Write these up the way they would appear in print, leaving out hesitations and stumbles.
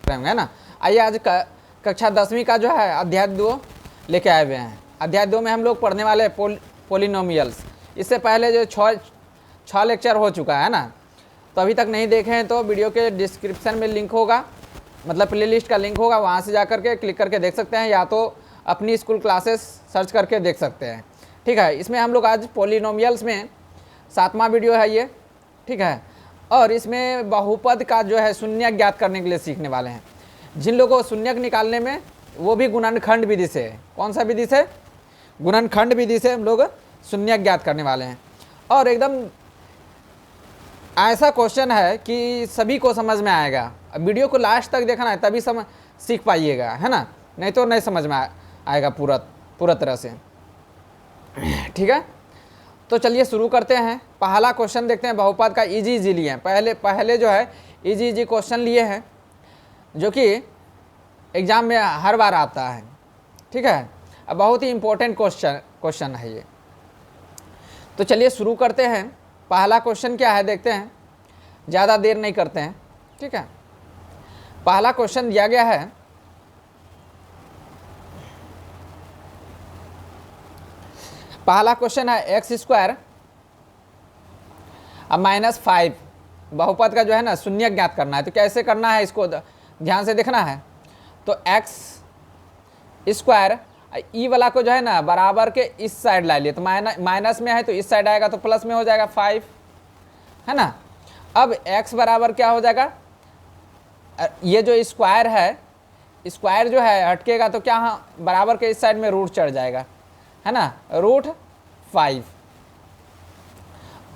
रहे होंगे, है ना। आइए आज कक्षा 10वीं का जो है अध्याय 2 लेके आए हुए हैं। अध्याय 2 में हम लोग पढ़ने वाले पोलिनोमियल्स। इससे पहले जो छः लेक्चर हो चुका है ना, तो अभी तक नहीं देखे हैं तो वीडियो के डिस्क्रिप्शन में लिंक होगा, मतलब प्लेलिस्ट का लिंक होगा, वहाँ से जा करके क्लिक करके देख सकते हैं, या तो अपनी स्कूल क्लासेस सर्च करके देख सकते हैं। ठीक है, इसमें हम लोग आज पोलिनोमियल्स में 7वां वीडियो है ये। ठीक है, और इसमें बहुपद का जो है शून्यक ज्ञात करने के लिए सीखने वाले हैं। जिन लोगों को शून्यक निकालने में वो भी गुणनखंड विधि से, कौन सा विधि से? गुणनखंड विधि से हम लोग शून्यक ज्ञात करने वाले हैं। और एकदम ऐसा क्वेश्चन है कि सभी को समझ में आएगा। वीडियो को लास्ट तक देखना है, तभी सीख पाइएगा, है ना, नहीं तो नहीं समझ में आएगा पूरा तरह से। ठीक है, तो चलिए शुरू करते हैं। पहला क्वेश्चन देखते हैं, बहुपद का इजी लिए हैं। पहले जो है इजी क्वेश्चन लिए हैं, जो कि एग्जाम में हर बार आता है। ठीक है, अब बहुत ही इम्पोर्टेंट क्वेश्चन है ये। तो चलिए शुरू करते हैं। पहला क्वेश्चन क्या है देखते हैं, ज़्यादा देर नहीं करते हैं। ठीक है, पहला क्वेश्चन दिया गया है, पहला क्वेश्चन है एक्स स्क्वायर अब -5 बहुपद का जो है ना शून्यक ज्ञात करना है। तो कैसे करना है इसको ध्यान से देखना है। तो एक्स स्क्वायर ई वाला को जो है ना बराबर के इस साइड ला लिए, तो माइनस में है तो इस साइड आएगा तो प्लस में हो जाएगा 5, है ना। अब x बराबर क्या हो जाएगा, ये जो स्क्वायर है, स्क्वायर जो है हटकेगा तो क्या, हाँ बराबर के इस साइड में रूट चढ़ जाएगा, है ना, √5।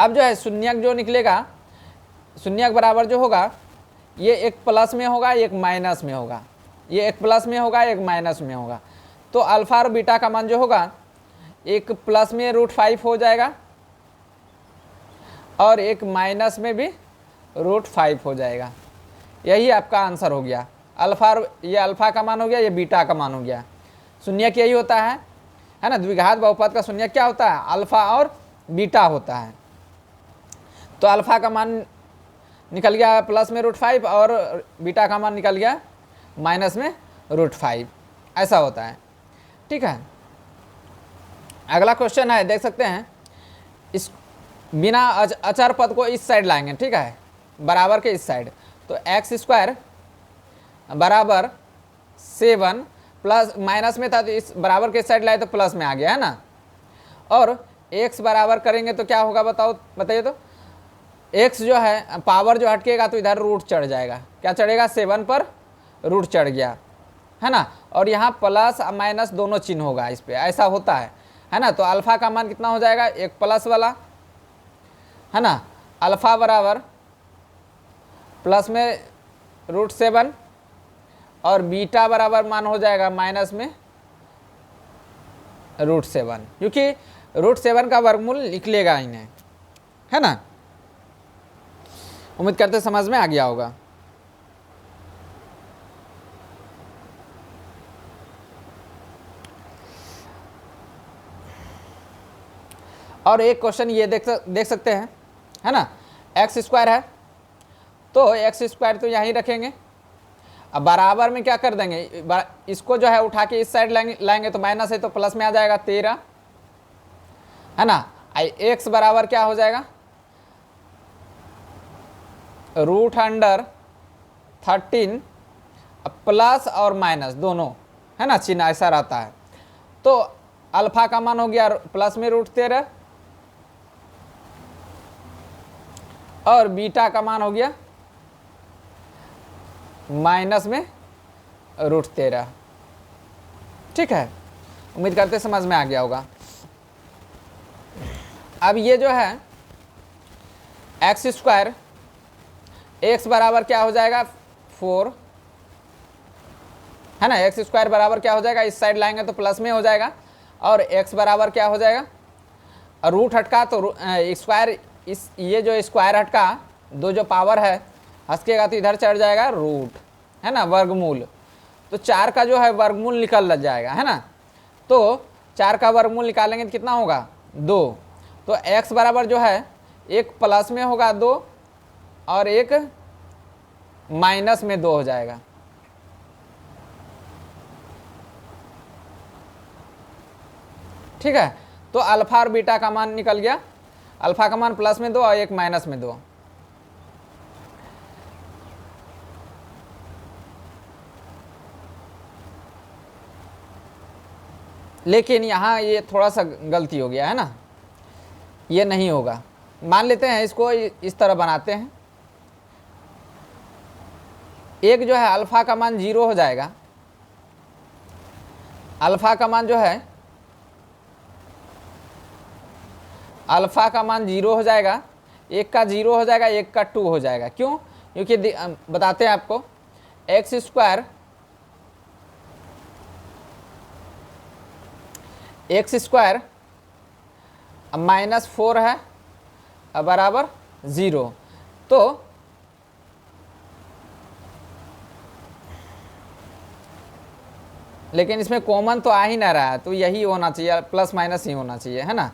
अब जो है शून्यक जो निकलेगा, शून्यक बराबर जो होगा, ये एक प्लस में होगा एक माइनस में होगा, ये एक प्लस में होगा एक माइनस में होगा। तो अल्फा और बीटा का मान जो होगा, एक प्लस में √5 हो जाएगा और एक माइनस में भी √5 हो जाएगा। यही आपका आंसर हो गया। अल्फा, ये अल्फा का मान हो गया, ये बीटा का मान हो गया। शून्यक यही होता है ना, द्विघात बहुपद का शून्यक क्या होता है, अल्फा और बीटा होता है। तो अल्फा का मान निकल गया प्लस में √5 और बीटा का मान निकल गया माइनस में √5, ऐसा होता है। ठीक है, अगला क्वेश्चन है, देख सकते हैं, इस बिना अचर पद को इस साइड लाएंगे। ठीक है, बराबर के इस साइड, तो एक्स स्क्वायर बराबर 7 प्लस माइनस में था तो इस बराबर के साइड लाए तो प्लस में आ गया, है ना। और x बराबर करेंगे तो क्या होगा बताइए तो, x जो है पावर जो हटकेगा तो इधर रूट चढ़ जाएगा, क्या चढ़ेगा, 7 पर रूट चढ़ गया, है ना। और यहाँ प्लस माइनस दोनों चिन्ह होगा इस पर, ऐसा होता है ना। तो अल्फा का मान कितना हो जाएगा, एक प्लस वाला, है ना, अल्फा बराबर प्लस में √7 और बीटा बराबर मान हो जाएगा माइनस में √7, क्योंकि √7 का वर्गमूल निकलेगा इन्हें, है ना। उम्मीद करते समझ में आ गया होगा। और एक क्वेश्चन ये देख सकते हैं, है ना, एक्स स्क्वायर है तो एक्स स्क्वायर तो यहीं रखेंगे। अब बराबर में क्या कर देंगे, इसको जो है उठा के इस साइड लाएंगे तो माइनस है तो प्लस में आ जाएगा 13, है ना। एक्स बराबर क्या हो जाएगा, √13 प्लस और माइनस दोनों, है ना, चिन्ह ऐसा रहता है। तो अल्फा का मान हो गया प्लस में √13 और बीटा का मान हो गया माइनस में √13। ठीक है, उम्मीद करते समझ में आ गया होगा। अब ये जो है एक्स स्क्वायर, एक्स बराबर क्या हो जाएगा 4, है ना। एक्स स्क्वायर बराबर क्या हो जाएगा, इस साइड लाएंगे तो प्लस में हो जाएगा, और एक्स बराबर क्या हो जाएगा, रूट हटका तो स्क्वायर, इस ये जो स्क्वायर हटका दो जो पावर है हंसकेगा तो इधर चढ़ जाएगा रूट, है ना, वर्गमूल। तो 4 का जो है वर्गमूल निकल जाएगा, है ना। तो 4 का वर्गमूल निकालेंगे तो कितना होगा 2। तो x बराबर जो है एक प्लस में होगा 2 और एक माइनस में 2 हो जाएगा, ठीक है। तो अल्फा और बीटा का मान निकल गया, अल्फा का मान प्लस में 2 और एक माइनस में 2। लेकिन यहाँ ये थोड़ा सा गलती हो गया है ना, ये नहीं होगा। मान लेते हैं इसको इस तरह बनाते हैं, एक जो है अल्फा का मान 0 हो जाएगा, अल्फा का मान जो है अल्फा का मान 0 हो जाएगा, एक का 0 हो जाएगा, एक का 2 हो जाएगा। क्यों? क्योंकि बताते हैं आपको, एक्स स्क्वायर -4 है बराबर 0। तो लेकिन इसमें कॉमन तो आ ही ना रहा है, तो यही होना चाहिए, प्लस माइनस ही होना चाहिए, है ना।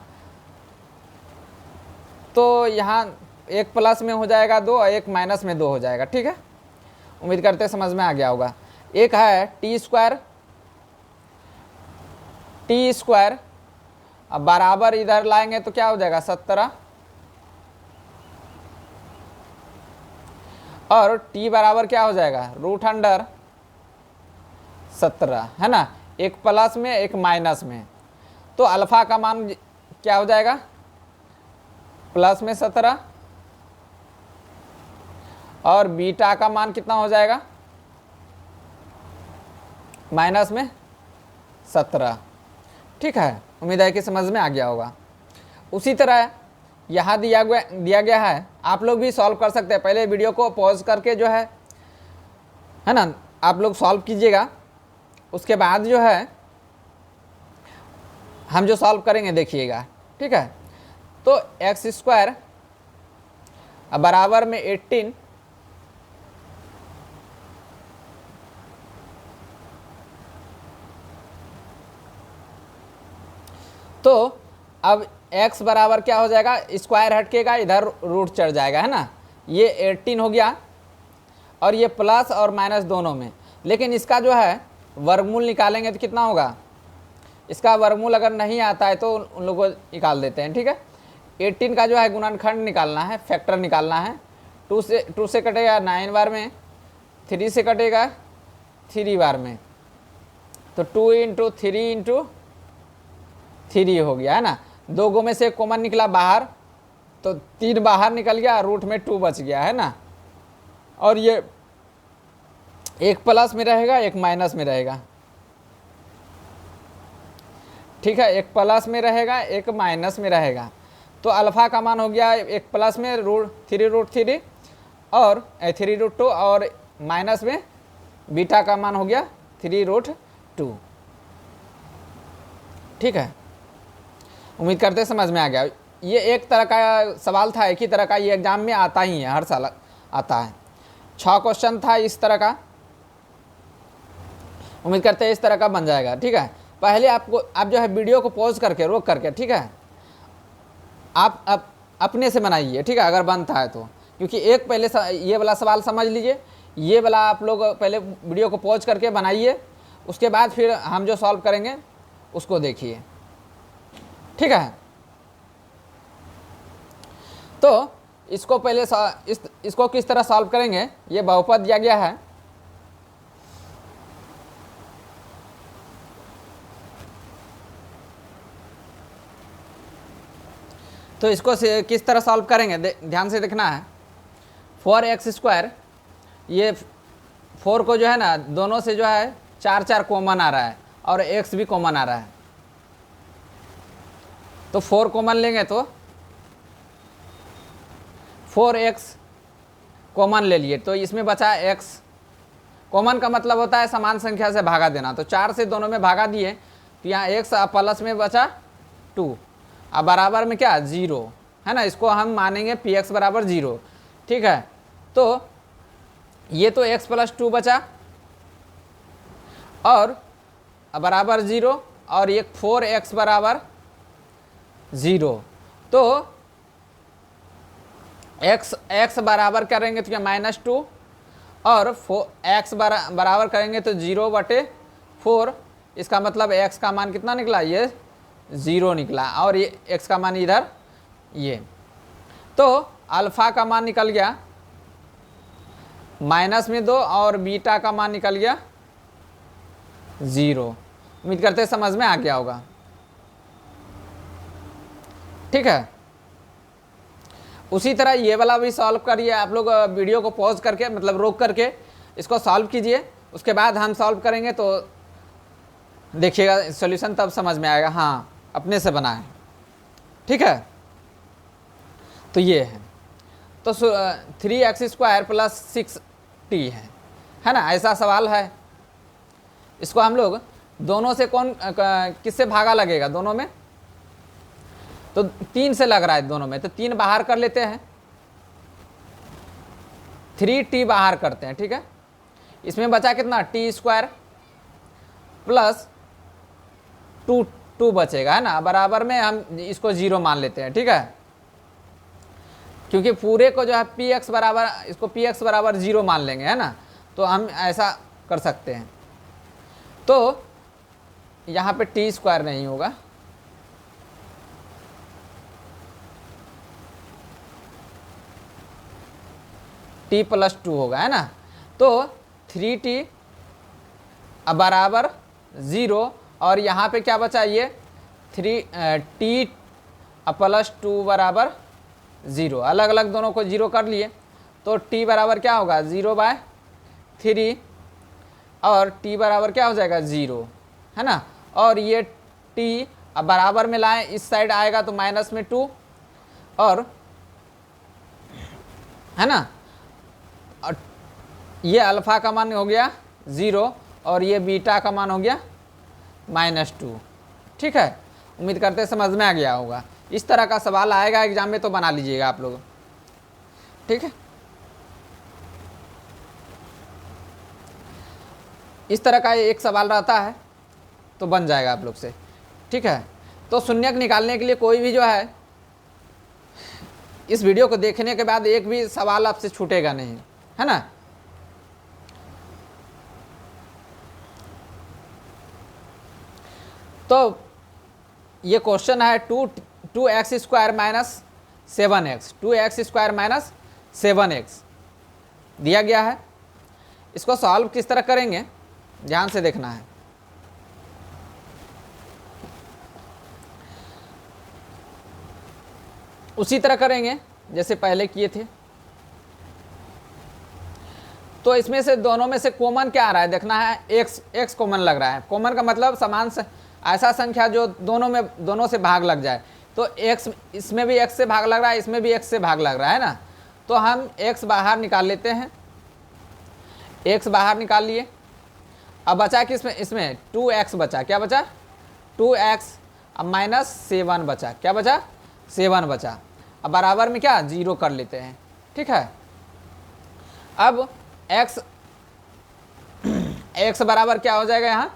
तो यहाँ एक प्लस में हो जाएगा 2 और एक माइनस में 2 हो जाएगा। ठीक है, उम्मीद करते हैं समझ में आ गया होगा। एक है टी स्क्वायर, अब बराबर इधर लाएंगे तो क्या हो जाएगा 17, और t बराबर क्या हो जाएगा √17, है ना, एक प्लस में एक माइनस में। तो अल्फा का मान क्या हो जाएगा प्लस में 17, और बीटा का मान कितना हो जाएगा माइनस में 17। ठीक है, उम्मीद है कि समझ में आ गया होगा। उसी तरह यहाँ दिया गया है, आप लोग भी सॉल्व कर सकते हैं। पहले वीडियो को पॉज करके जो है ना, आप लोग सॉल्व कीजिएगा, उसके बाद जो है हम जो सॉल्व करेंगे देखिएगा। ठीक है, तो एक्स स्क्वायर बराबर में 18 तो अब x बराबर क्या हो जाएगा, स्क्वायर हटकेगा, इधर रूट चढ़ जाएगा, है ना। ये 18 हो गया, और ये प्लस और माइनस दोनों में। लेकिन इसका जो है वर्गमूल निकालेंगे तो कितना होगा, इसका वर्गमूल अगर नहीं आता है तो उन लोगों को निकाल देते हैं। ठीक है, 18 का जो है गुणनखंड निकालना है, फैक्टर निकालना है। 2 से कटेगा 9 बार में, 3 से कटेगा 3 बार में, तो 2 × 3 × 3 हो गया, है ना। 2 गो में से कॉमन निकला बाहर, तो 3 बाहर निकल गया, रूट में 2 बच गया, है ना। और ये एक प्लस में रहेगा, एक माइनस में रहेगा। ठीक है, एक प्लस में रहेगा, एक माइनस में रहेगा। तो अल्फा का मान हो गया एक प्लस में √3 और 3√2, और माइनस में बीटा का मान हो गया 3√2। ठीक है, उम्मीद करते समझ में आ गया। ये एक तरह का सवाल था, एक ही तरह का, ये एग्जाम में आता ही है, हर साल आता है। 6 क्वेश्चन था इस तरह का, उम्मीद करते हैं इस तरह का बन जाएगा। ठीक है, पहले आप जो है वीडियो को पॉज करके रोक करके, ठीक है, आप अपने से बनाइए। ठीक है, अगर बनता है तो, क्योंकि एक पहले ये वाला सवाल समझ लीजिए, ये वाला आप लोग पहले वीडियो को पॉज करके बनाइए, उसके बाद फिर हम जो सॉल्व करेंगे उसको देखिए। ठीक है, तो इसको पहले इसको किस तरह सॉल्व करेंगे, ये बहुपद दिया गया है। तो इसको किस तरह सॉल्व करेंगे ध्यान से देखना है। 4x², ये 4 को जो है ना दोनों से जो है 4 कॉमन आ रहा है, और x भी कॉमन आ रहा है, तो 4 कॉमन लेंगे तो 4x कॉमन ले लिए, तो इसमें बचा x। कॉमन का मतलब होता है समान संख्या से भागा देना, तो 4 से दोनों में भागा दिए, तो यहाँ x प्लस में बचा 2, अब बराबर में क्या 0, है ना। इसको हम मानेंगे px बराबर 0। ठीक है, तो ये तो x + 2 बचा, और बराबर 0, और एक 4x बराबर 0। तो x बराबर करेंगे तो क्या -2, और x बराबर करेंगे तो 0/4। इसका मतलब x का मान कितना निकला, ये 0 निकला और ये x का मान इधर ये, तो अल्फ़ा का मान निकल गया -2 और बीटा का मान निकल गया 0। उम्मीद करते हैं समझ में आ गया होगा। ठीक है, उसी तरह ये वाला भी सॉल्व करिए आप लोग। वीडियो को पॉज करके मतलब रोक करके इसको सॉल्व कीजिए, उसके बाद हम सॉल्व करेंगे तो देखिएगा सॉल्यूशन, तब समझ में आएगा हाँ अपने से बना है। ठीक है, तो ये है, तो 3x² + 6t है ना, ऐसा सवाल है। इसको हम लोग दोनों से किससे भागा लगेगा, दोनों में तो 3 से लग रहा है दोनों में, तो 3 बाहर कर लेते हैं, 3t बाहर करते हैं। ठीक है, इसमें बचा कितना t² + 2 बचेगा है ना, बराबर में हम इसको 0 मान लेते हैं। ठीक है, क्योंकि पूरे को जो है px बराबर, इसको px बराबर 0 मान लेंगे है ना, तो हम ऐसा कर सकते हैं। तो यहाँ पे t² नहीं होगा, t + 2 होगा है ना, तो 3t बराबर 0 और यहाँ पे क्या बचा, ये 3t + 2 बराबर 0, अलग अलग दोनों को 0 कर लिए, तो t बराबर क्या होगा 0/3 और t बराबर क्या हो जाएगा 0 है ना, और ये t अब बराबर में लाएं, इस साइड आएगा तो -2 और है ना, और ये अल्फ़ा का मान हो गया 0 और ये बीटा का मान हो गया -2। ठीक है, उम्मीद करते हैं समझ में आ गया होगा। इस तरह का सवाल आएगा एग्जाम में तो बना लीजिएगा आप लोग। ठीक है, इस तरह का एक सवाल रहता है तो बन जाएगा आप लोग से। ठीक है, तो शून्यक निकालने के लिए कोई भी जो है इस वीडियो को देखने के बाद एक भी सवाल आपसे छूटेगा नहीं है ना। तो ये क्वेश्चन है 2x² - 7x, 2x² - 7x दिया गया है। इसको सॉल्व किस तरह करेंगे ध्यान से देखना है। उसी तरह करेंगे जैसे पहले किए थे। तो इसमें से दोनों में से कॉमन क्या आ रहा है देखना है, x कॉमन लग रहा है। कॉमन का मतलब समान से ऐसा संख्या जो दोनों से भाग लग जाए। तो x इसमें भी x से भाग लग रहा है, इसमें भी x से भाग लग रहा है ना, तो हम x बाहर निकाल लेते हैं। x बाहर निकाल लिए, अब बचा कि इसमें 2x बचा, क्या बचा 2x, अब -7 बचा, क्या बचा 7 बचा। अब बराबर में क्या 0 कर लेते हैं। ठीक है, अब x बराबर क्या हो जाएगा यहाँ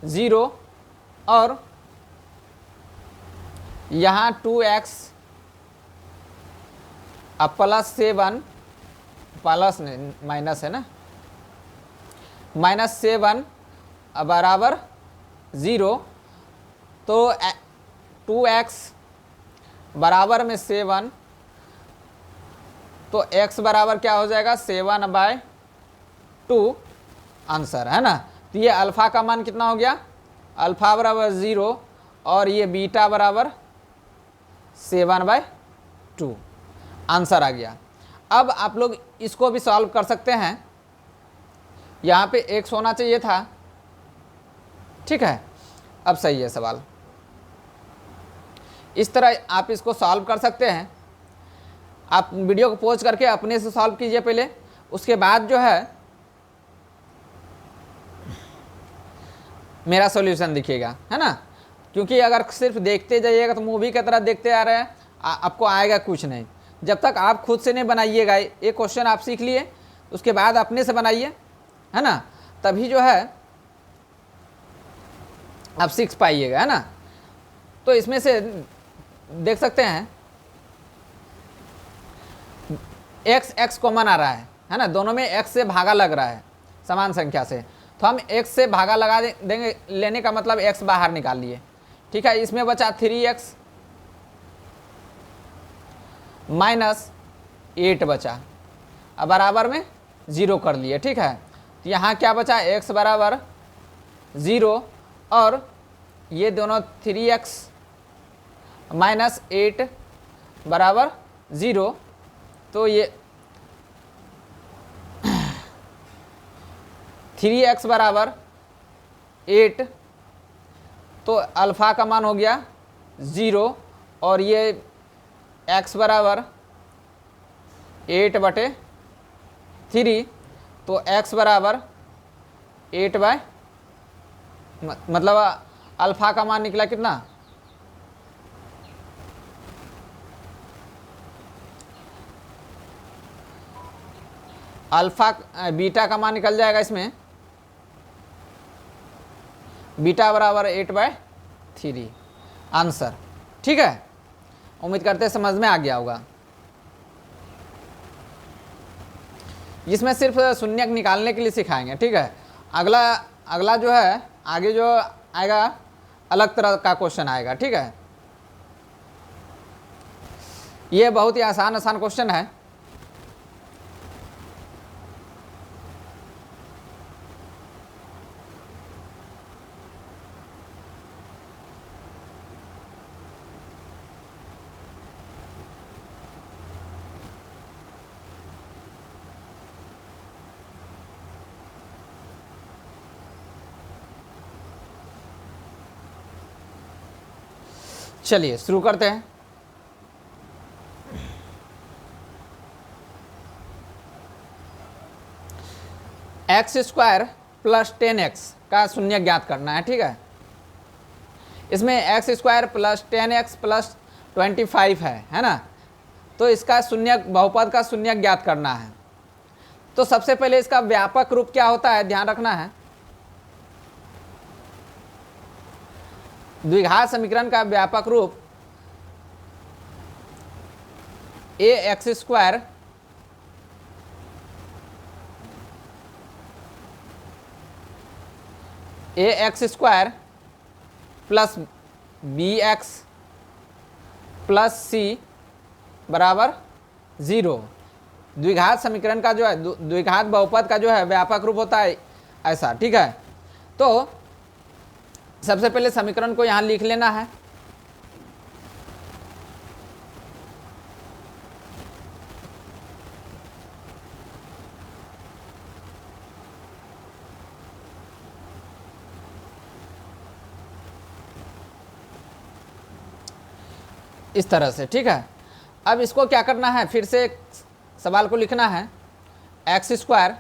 0 और यहाँ 2x अब +7 प्लस माइनस है ना, -7 बराबर 0, तो 2x बराबर में 7, तो x बराबर क्या हो जाएगा 7/2 आंसर है ना। तो ये अल्फ़ा का मान कितना हो गया, अल्फ़ा बराबर 0 और ये बीटा बराबर 7/2 आंसर आ गया। अब आप लोग इसको भी सॉल्व कर सकते हैं। यहाँ पे x होना चाहिए था। ठीक है, अब सही है सवाल। इस तरह आप इसको सॉल्व कर सकते हैं। आप वीडियो को पॉज करके अपने से सॉल्व कीजिए पहले, उसके बाद जो है मेरा सॉल्यूशन दिखेगा है ना। क्योंकि अगर सिर्फ देखते जाइएगा तो मूवी की तरह देखते आ रहे हैं, आपको आएगा कुछ नहीं। जब तक आप खुद से नहीं बनाइएगा, एक क्वेश्चन आप सीख लिए उसके बाद अपने से बनाइए है ना, तभी जो है आप सीख पाइएगा है ना। तो इसमें से देख सकते हैं x कॉमन आ रहा है ना, दोनों में x से भागा लग रहा है समान संख्या से, तो हम x से भागा लगा देंगे, लेने का मतलब x बाहर निकाल लिए। ठीक है, इसमें बचा 3x माइनस 8 बचा, अब बराबर में 0 कर लिए। ठीक है, तो यहाँ क्या बचा, x बराबर 0 और ये दोनों 3x माइनस 8 बराबर 0, तो ये 3x बराबर 8, तो अल्फ़ा का मान हो गया 0 और ये x बराबर 8/3, तो x बराबर 8 बाय मतलब अल्फ़ा का मान निकला कितना, अल्फ़ा बीटा का मान निकल जाएगा इसमें, बीटा बराबर 8/3 आंसर। ठीक है, उम्मीद करते हैं समझ में आ गया होगा। इसमें सिर्फ शून्यक निकालने के लिए सिखाएंगे। ठीक है, अगला जो है आगे जो आएगा अलग तरह का क्वेश्चन आएगा। ठीक है, ये बहुत ही आसान क्वेश्चन है। चलिए शुरू करते हैं। x² प्लस 10x का शून्य ज्ञात करना है। ठीक है, इसमें x² प्लस 10x प्लस 25 है ना, तो इसका शून्य बहुपद का शून्य ज्ञात करना है। तो सबसे पहले इसका व्यापक रूप क्या होता है ध्यान रखना है। द्विघात समीकरण का व्यापक रूप ax² plus bx plus c बराबर 0। द्विघात समीकरण का जो है द्विघात बहुपद का जो है व्यापक रूप होता है ऐसा। ठीक है, तो सबसे पहले समीकरण को यहाँ लिख लेना है। इस तरह से। ठीक है, अब इसको क्या करना है, फिर से सवाल को लिखना है। x²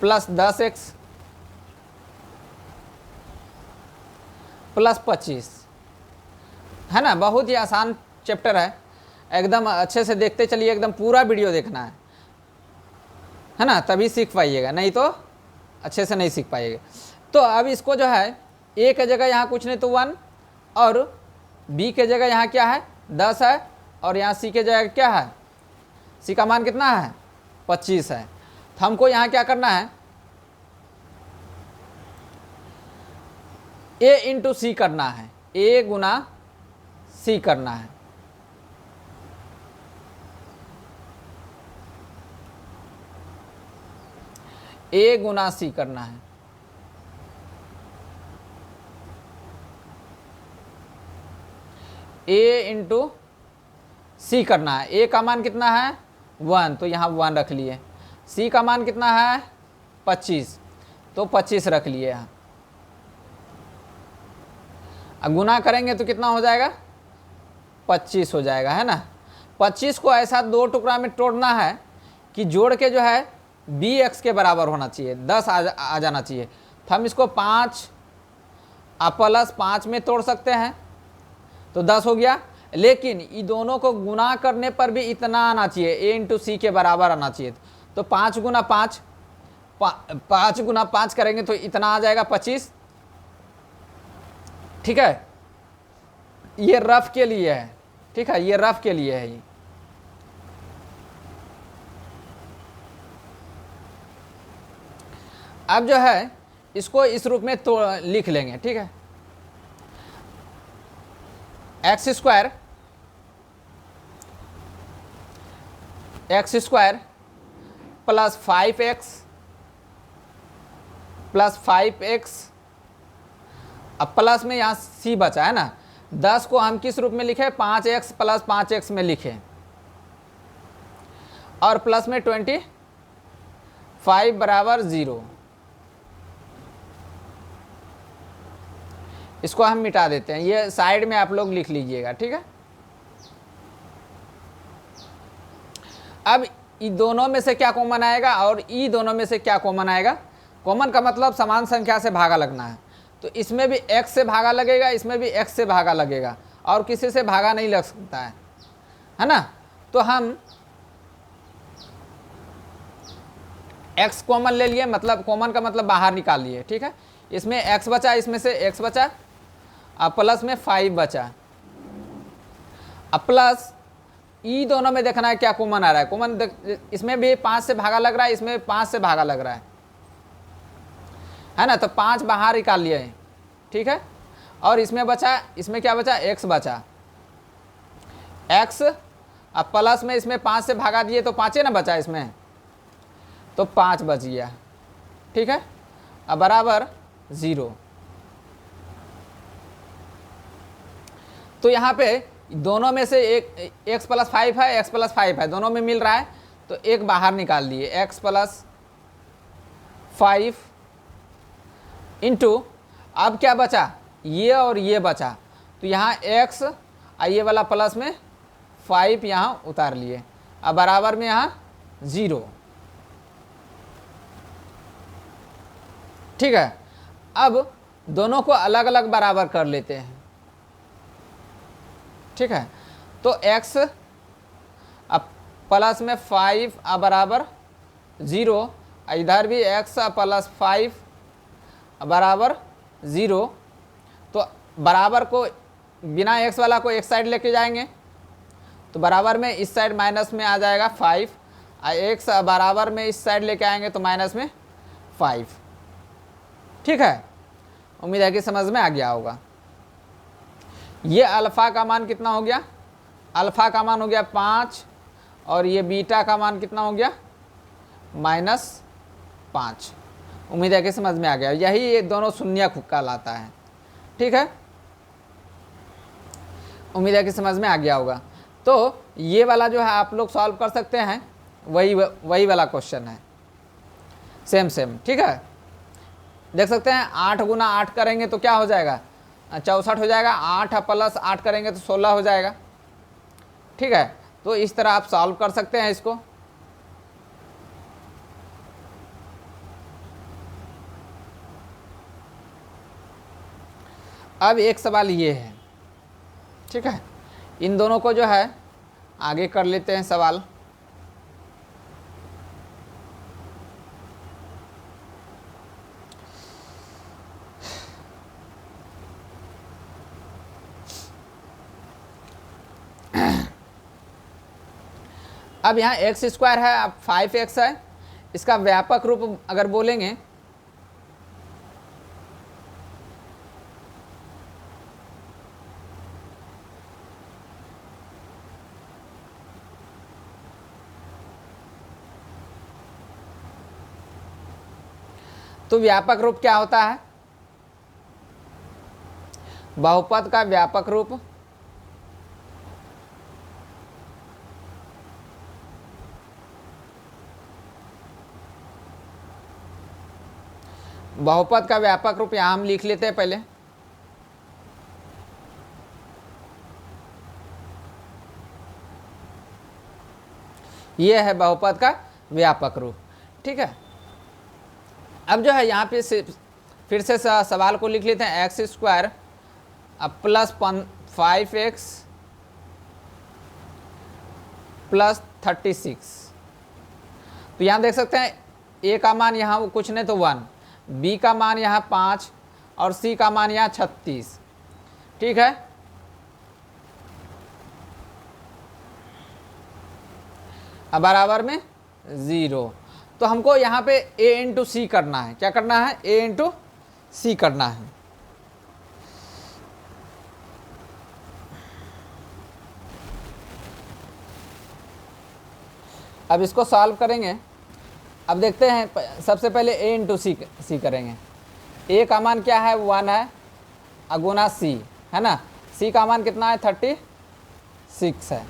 प्लस 10x प्लस 25 है ना, बहुत ही आसान चैप्टर है, एकदम अच्छे से देखते चलिए, एकदम पूरा वीडियो देखना है ना, तभी सीख पाइएगा, नहीं तो अच्छे से नहीं सीख पाइएगा। तो अब इसको जो है a के जगह यहाँ कुछ नहीं तो 1 और b के जगह यहाँ क्या है 10 है और यहाँ c के जगह क्या है, c का मान कितना है 25 है। तो हमको यहाँ क्या करना है, a इंटू सी करना है, a गुना c करना है। a गुना c करना है। a इंटू सी करना है। a का मान कितना है 1, तो यहाँ 1 रख लिए। c का मान कितना है 25, तो 25 रख लिए यहाँ। अब गुना करेंगे तो कितना हो जाएगा 25 हो जाएगा, है ना। 25 को ऐसा 2 टुकड़ा में तोड़ना है कि जोड़ के जो है bx के बराबर होना चाहिए, 10 आ जाना चाहिए। तो हम इसको 5 प्लस 5 में तोड़ सकते हैं तो 10 हो गया, लेकिन ये दोनों को गुना करने पर भी इतना आना चाहिए, a इंटू सी के बराबर आना चाहिए। तो 5 गुना 5 गुना 5 करेंगे तो इतना आ जाएगा 25। ठीक है, ये रफ के लिए है। ठीक है, ये रफ के लिए है ये। अब जो है इसको इस रूप में तो लिख लेंगे, ठीक है। एक्स स्क्वायर प्लस 5x अब प्लस में यहाँ c बचा है ना, 10 को हम किस रूप में लिखे, 5x प्लस 5x में लिखे, और प्लस में 25 बराबर 0। इसको हम मिटा देते हैं, ये साइड में आप लोग लिख लीजिएगा, ठीक है। अब ई दोनों में से क्या कॉमन आएगा और ई दोनों में से क्या कॉमन आएगा। कॉमन का मतलब समान संख्या से भागा लगना है, तो इसमें भी x से भागा लगेगा, इसमें भी x से भागा लगेगा, और किसी से भागा नहीं लग सकता है ना। तो हम x कॉमन ले लिए, मतलब कॉमन का मतलब बाहर निकाल लिए, ठीक है। इसमें x बचा, इसमें से x बचा, अब प्लस में 5 बचा, अब प्लस ई दोनों में देखना है क्या कॉमन आ रहा है। कॉमन इसमें भी 5 से भागा लग रहा है, इसमें 5 से भागा लग रहा है ना, तो 5 बाहर निकाल लिए, ठीक है। और इसमें बचा, इसमें क्या बचा, x बचा, x, अब प्लस में इसमें 5 से भागा दिए तो 5 ना बचा, इसमें तो 5 बच गया, ठीक है। अब बराबर 0। तो यहाँ पे दोनों में से एक x प्लस 5 है, x प्लस 5 है, दोनों में मिल रहा है, तो एक बाहर निकाल दिए, x प्लस 5 इंटू, अब क्या बचा, ये और ये बचा, तो यहाँ x और ये वाला प्लस में 5 यहाँ उतार लिए, अब बराबर में यहाँ 0, ठीक है। अब दोनों को अलग अलग बराबर कर लेते हैं, ठीक है। तो x अब प्लस में 5 अब बराबर 0, इधर भी x प्लस 5 बराबर 0, तो बराबर को बिना x वाला को एक साइड लेके जाएंगे, तो बराबर में इस साइड माइनस में आ जाएगा 5, और x बराबर में इस साइड लेके आएंगे तो माइनस में 5, ठीक है। उम्मीद है कि समझ में आ गया होगा। ये अल्फ़ा का मान कितना हो गया, अल्फ़ा का मान हो गया 5, और ये बीटा का मान कितना हो गया, -5। उम्मीद है कि समझ में आ गया। यही ये दोनों शून्य कहलाता है, ठीक है। उम्मीद है कि समझ में आ गया होगा। तो ये वाला जो है आप लोग सॉल्व कर सकते हैं, वही वाला क्वेश्चन है, सेम, ठीक है। देख सकते हैं 8 गुना 8 करेंगे तो क्या हो जाएगा, 64 हो जाएगा, 8 प्लस 8 करेंगे तो 16 हो जाएगा, ठीक है। तो इस तरह आप सॉल्व कर सकते हैं इसको। अब एक सवाल ये है, ठीक है, इन दोनों को जो है आगे कर लेते हैं सवाल। अब यहाँ एक्स स्क्वायर है, अब 5x है, इसका व्यापक रूप अगर बोलेंगे तो व्यापक रूप क्या होता है, बहुपद का व्यापक रूप बहुपद का व्यापक रूप यहाँ हम लिख लेते हैं पहले। ये है बहुपद का व्यापक रूप, ठीक है। अब जो है यहाँ पे फिर से सवाल को लिख लेते हैं, एक्स स्क्वायर अब प्लस 5x प्लस 36। तो यहाँ देख सकते हैं a का मान यहाँ कुछ नहीं तो 1, b का मान यहाँ 5 और c का मान यहाँ 36, ठीक है। अब बराबर में 0। तो हमको यहाँ पे a इंटू सी करना है। क्या करना है? a इंटू सी करना है। अब इसको सॉल्व करेंगे। अब देखते हैं, सबसे पहले a इंटू सी करेंगे। a का मान क्या है? 1 है, अगुना c है ना। c का मान कितना है? 36 है।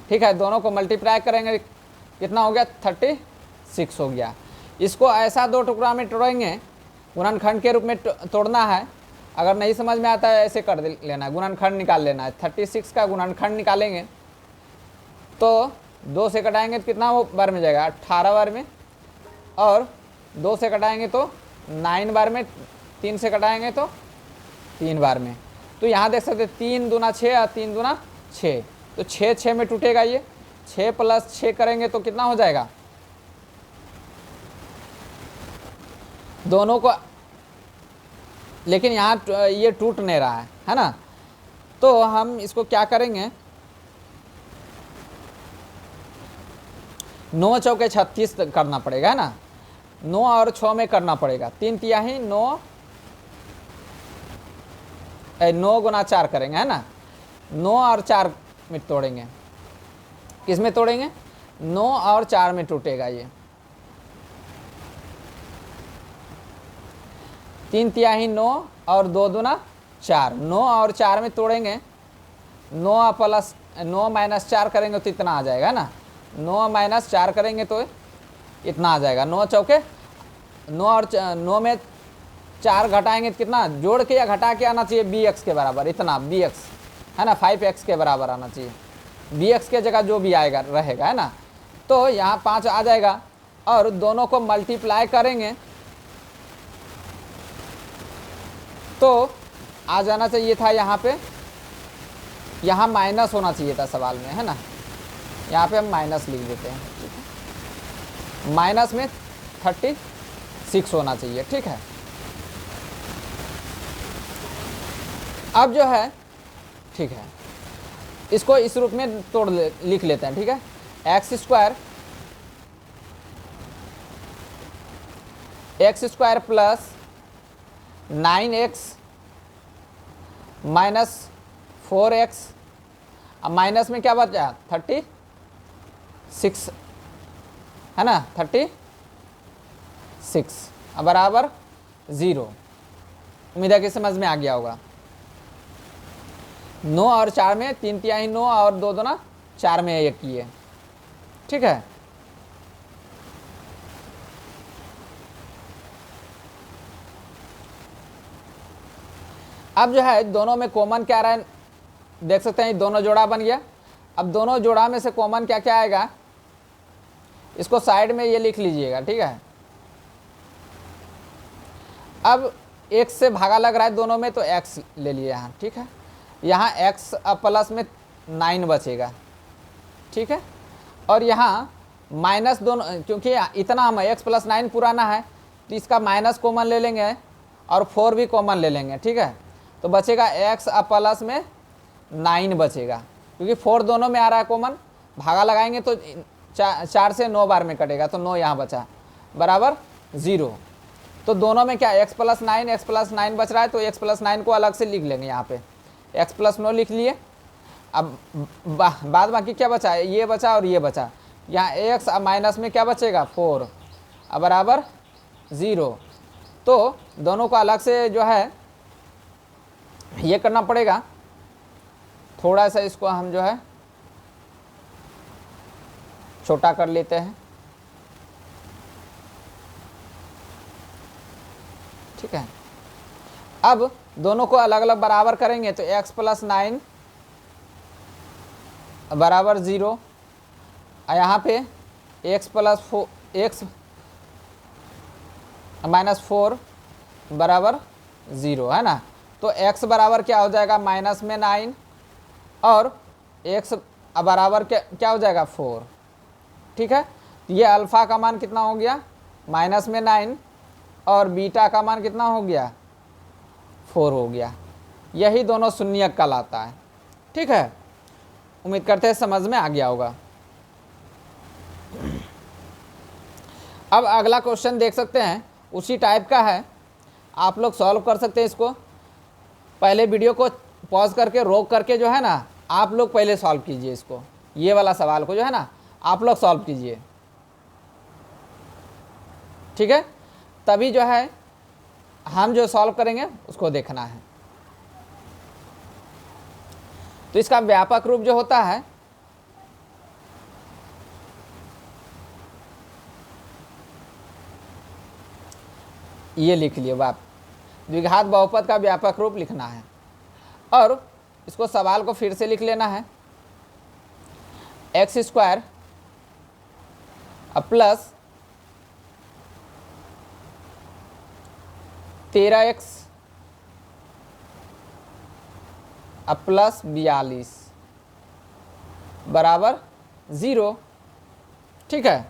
ठीक है, दोनों को मल्टीप्लाई करेंगे, कितना हो गया? 36 हो गया। इसको ऐसा दो टुकड़ा में तोड़ेंगे, गुणनखंड के रूप में तोड़ना है। अगर नहीं समझ में आता है ऐसे कर लेना है, गुणनखंड निकाल लेना है। 36 का गुणनखंड निकालेंगे तो 2 से कटाएंगे तो कितना वो बार में जाएगा? 18 बार में। और 2 से कटाएंगे तो 9 बार में। 3 से कटाएंगे तो 3 बार में। तो यहाँ देख सकते 3 दूना 6 और 3 दूना 6, तो 6 6 में टूटेगा। ये 6 प्लस 6 करेंगे तो कितना हो जाएगा? दोनों को, लेकिन यहाँ ये टूट नहीं रहा है ना। तो हम इसको क्या करेंगे? 9 चौके 36 करना पड़ेगा, है ना। 9 और 6 में करना पड़ेगा। 3 तिहाई 9, 9 गुना 4 करेंगे, है ना। 9 और 4 में तोड़ेंगे। किस में तोड़ेंगे? 9 और 4 में टूटेगा ये। 3 तिहाई 9 और 2 दूना 4। 9 और 4 में तोड़ेंगे, 9 प्लस 9 माइनस 4 करेंगे तो इतना आ जाएगा ना। 9 माइनस 4 करेंगे तो इतना आ जाएगा। 9 चौके 9 और 9 में 4 घटाएंगे तो कितना? जोड़ के या घटा के आना चाहिए bx के बराबर। इतना bx है ना, 5x के बराबर आना चाहिए। bx के जगह जो भी आएगा रहेगा, है ना। तो यहाँ 5 आ जाएगा और दोनों को मल्टीप्लाई करेंगे तो आ जाना चाहिए था यहाँ पे। यहाँ माइनस होना चाहिए था सवाल में, है ना। यहाँ पे हम माइनस लिख देते हैं। ठीक है, माइनस में 36 होना चाहिए। ठीक है, अब जो है, ठीक है, इसको इस रूप में लिख लेते हैं। ठीक है, x square plus 9x minus 4x, अब माइनस में क्या बचा? 36 है ना, 36 अब बराबर 0। उम्मीद है कि समझ में आ गया होगा। 9 और 4 में 3 तिहाई 9 और 2 दूना 4 में ये किए। ठीक है, अब जो है दोनों में कॉमन क्या रहा है? देख सकते हैं दोनों जोड़ा बन गया। अब दोनों जोड़ा में से कॉमन क्या क्या आएगा? इसको साइड में ये लिख लीजिएगा। ठीक है, अब x से भागा लग रहा है दोनों में तो x ले लिए यहाँ। ठीक है, यहाँ x प्लस में 9 बचेगा। ठीक है, और यहाँ माइनस दोनों, क्योंकि इतना हम x प्लस 9 पुराना है तो इसका माइनस कॉमन ले लेंगे और 4 भी कॉमन ले लेंगे। ठीक है, तो बचेगा x प्लस में 9 बचेगा, क्योंकि 4 दोनों में आ रहा है कॉमन। भागा लगाएंगे तो 4 से 9 बार में कटेगा तो 9 यहाँ बचा, बराबर 0। तो दोनों में क्या x प्लस 9 बच रहा है, तो x प्लस 9 को अलग से लिख लेंगे। यहाँ पे x प्लस 9 लिख लिए। अब बाद बाकी क्या बचा? ये बचा और ये बचा। यहाँ x माइनस में क्या बचेगा? 4 अब बराबर 0। तो दोनों को अलग से जो है ये करना पड़ेगा। थोड़ा सा इसको हम जो है छोटा कर लेते हैं। ठीक है, अब दोनों को अलग अलग बराबर करेंगे तो x प्लस 9 बराबर 0, और यहाँ पे x प्लस 4 x माइनस 4 बराबर 0, है ना। तो x बराबर क्या हो जाएगा? माइनस में 9 और x बराबर क्या हो जाएगा? 4। ठीक है, ये अल्फ़ा का मान कितना हो गया? माइनस में 9 और बीटा का मान कितना हो गया? 4 हो गया। यही दोनों शून्यक कहलाता है। ठीक है, उम्मीद करते हैं समझ में आ गया होगा। अब अगला क्वेश्चन देख सकते हैं, उसी टाइप का है, आप लोग सॉल्व कर सकते हैं इसको। पहले वीडियो को पॉज करके रोक करके जो है ना, आप लोग पहले सॉल्व कीजिए इसको, ये वाला सवाल को जो है ना आप लोग सॉल्व कीजिए, ठीक है। तभी जो है हम जो सॉल्व करेंगे उसको देखना है। तो इसका व्यापक रूप जो होता है, ये लिख लिए आप, द्विघात बहुपद का व्यापक रूप लिखना है। और इसको सवाल को फिर से लिख लेना है, x square plus 13x plus 42 बराबर 0, ठीक है।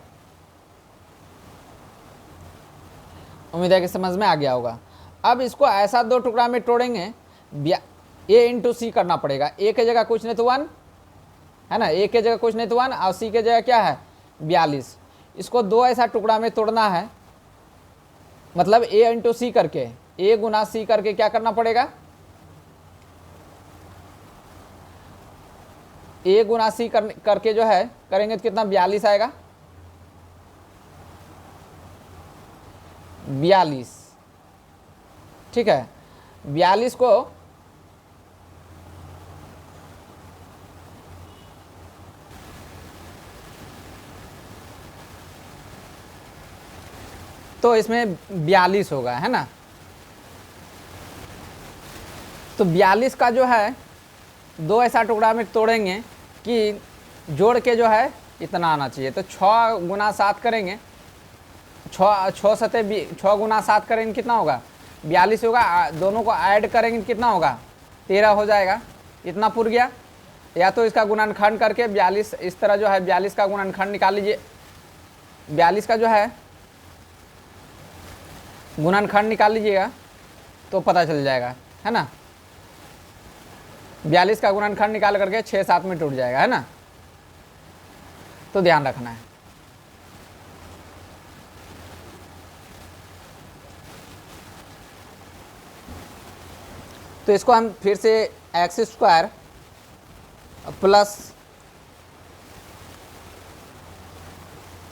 उम्मीद है कि समझ में आ गया होगा। अब इसको ऐसा दो टुकड़ा में तोड़ेंगे, a इंटू सी करना पड़ेगा, a के जगह कुछ नहीं तो 1 है ना, a के जगह कुछ नहीं तो 1 और c के जगह क्या है 42। इसको दो ऐसा टुकड़ा में तोड़ना है, मतलब a इंटू सी करके, a गुना सी करके क्या करना पड़ेगा, a गुना सी करके जो है करेंगे तो कितना 42 आएगा, 42, ठीक है। 42 को तो इसमें 42 होगा, है ना। तो 42 का जो है दो ऐसा टुकड़ा में तोड़ेंगे कि जोड़ के जो है इतना आना चाहिए। तो 6 गुना 7 करेंगे, 6 गुना 7 करेंगे कितना होगा 42 होगा, दोनों को ऐड करेंगे कितना होगा 13 हो जाएगा, इतना पुर गया। या तो इसका गुणनखंड करके 42 इस तरह जो है 42 का गुणनखंड निकाल लीजिए, 42 का जो है गुणनखंड निकाल लीजिएगा तो पता चल जाएगा, है ना। 42 का गुणनखंड निकाल करके 6-7 में टूट जाएगा, है ना। तो ध्यान रखना है। तो इसको हम फिर से x square plus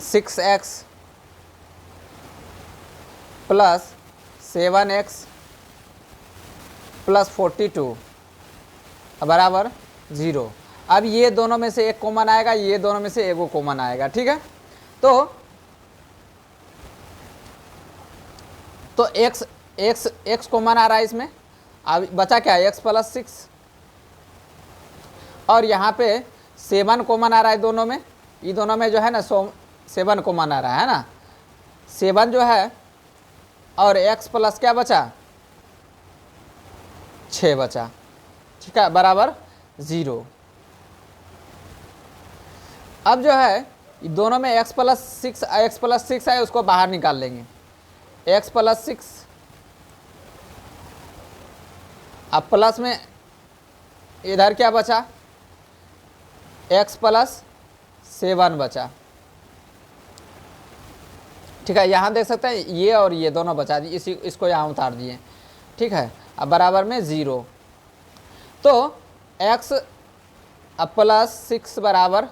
6x plus 7x plus 42 बराबर 0। अब ये दोनों में से एक कॉमन आएगा, ये दोनों में से एक कॉमन आएगा, ठीक है। तो x कॉमन आ रहा है इसमें, अब बचा क्या है x प्लस 6, और यहाँ पे 7 कॉमन आ रहा है दोनों में, ये दोनों में जो है ना 7 कॉमन आ रहा है ना, 7 जो है, और x प्लस क्या बचा 6 बचा, ठीक है, बराबर 0। अब जो है दोनों में x प्लस 6 है, उसको बाहर निकाल लेंगे, x प्लस 6 अब प्लस में इधर क्या बचा x प्लस 7 बचा, ठीक है। यहाँ देख सकते हैं ये और ये दोनों बचा दिए, इसको यहाँ उतार दिए, ठीक है। अब बराबर में 0। तो x प्लस 6 बराबर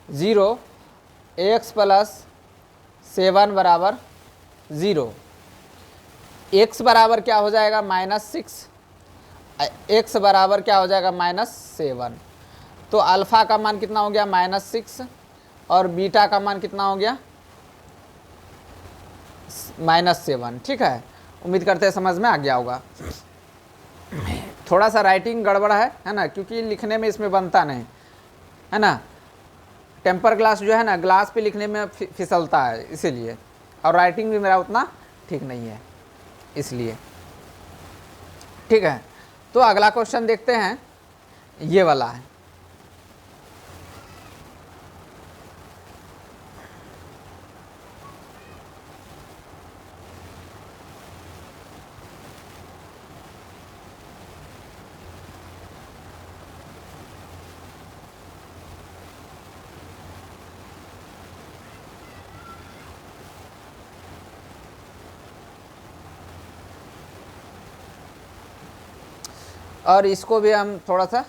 0, x प्लस 7 बराबर 0, x बराबर क्या हो जाएगा -6, x बराबर क्या हो जाएगा -7। तो अल्फ़ा का मान कितना हो गया -6 और बीटा का मान कितना हो गया -7, ठीक है। उम्मीद करते हैं समझ में आ गया होगा। थोड़ा सा राइटिंग गड़बड़ है ना, क्योंकि लिखने में इसमें बनता नहीं, है ना। टेम्पर ग्लास जो है ना, ग्लास पे लिखने में फिसलता है इसीलिए, और राइटिंग भी मेरा उतना ठीक नहीं है इसलिए, ठीक है। तो अगला क्वेश्चन देखते हैं, ये वाला है। और इसको भी हम थोड़ा सा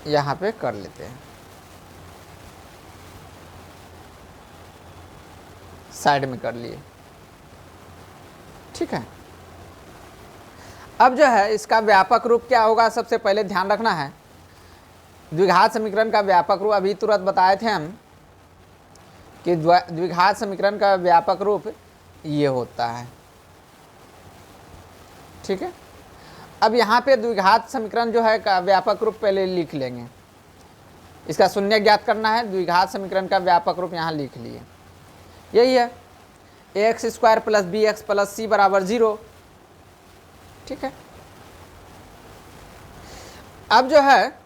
यहाँ पे कर लेते हैं, साइड में कर लिए। ठीक है, अब जो है इसका व्यापक रूप क्या होगा, सबसे पहले ध्यान रखना है। द्विघात समीकरण का व्यापक रूप अभी तुरंत बताए थे हम कि द्विघात समीकरण का व्यापक रूप ये होता है। ठीक है, अब यहाँ पे द्विघात समीकरण जो है का व्यापक रूप पहले लिख लेंगे। इसका शून्य ज्ञात करना है, द्विघात समीकरण का व्यापक रूप यहाँ लिख लिए, यही है ax square plus b x plus c बराबर 0। ठीक है, अब जो है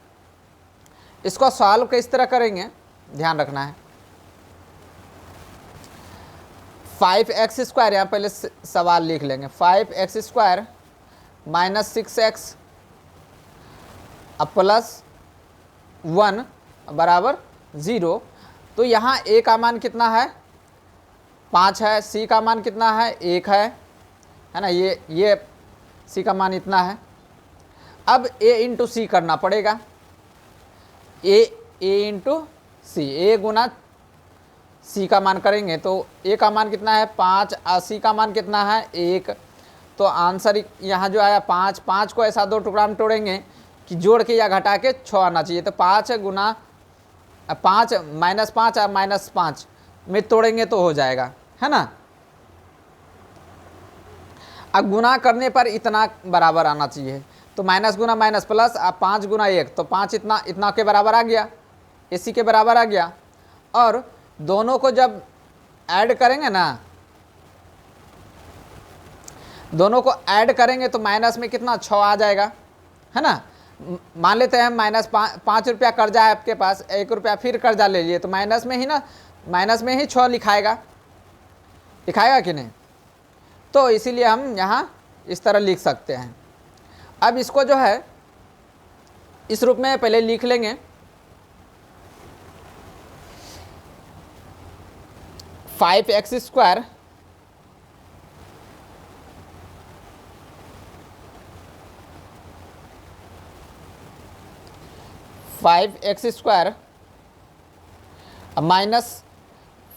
इसको सॉल्व किस तरह करेंगे ध्यान रखना है। 5x स्क्वायर, यहाँ पहले सवाल लिख लेंगे, 5x square minus 6x plus 1 बराबर 0। तो यहाँ a का मान कितना है 5 है, c का मान कितना है 1 है ना, ये c का मान इतना है। अब a इंटू सी करना पड़ेगा, a इंटू सी, a गुना c का मान करेंगे तो a का मान कितना है 5 और c का मान कितना है 1। तो आंसर यहाँ जो आया 5 को ऐसा 2 टुकड़ा में तोड़ेंगे कि जोड़ के या घटा के 6 आना चाहिए। तो 5 गुना 5 -5 और -5 में तोड़ेंगे तो हो जाएगा, है ना। अब गुना करने पर इतना बराबर आना चाहिए, तो माइनस गुना माइनस प्लस, अब 5 गुना 1 तो 5 इतना के बराबर आ गया, इसी के बराबर आ गया। और दोनों को जब ऐड करेंगे ना, दोनों को ऐड करेंगे तो माइनस में कितना 6 आ जाएगा, है ना। मान लेते हैं -5 रुपया कर्जा है आपके पास, 1 रुपया फिर कर्जा ले लिए, तो माइनस में ही ना, माइनस में ही 6 लिखाएगा कि नहीं। तो इसीलिए हम यहाँ इस तरह लिख सकते हैं। अब इसको जो है इस रूप में पहले लिख लेंगे, 5x square minus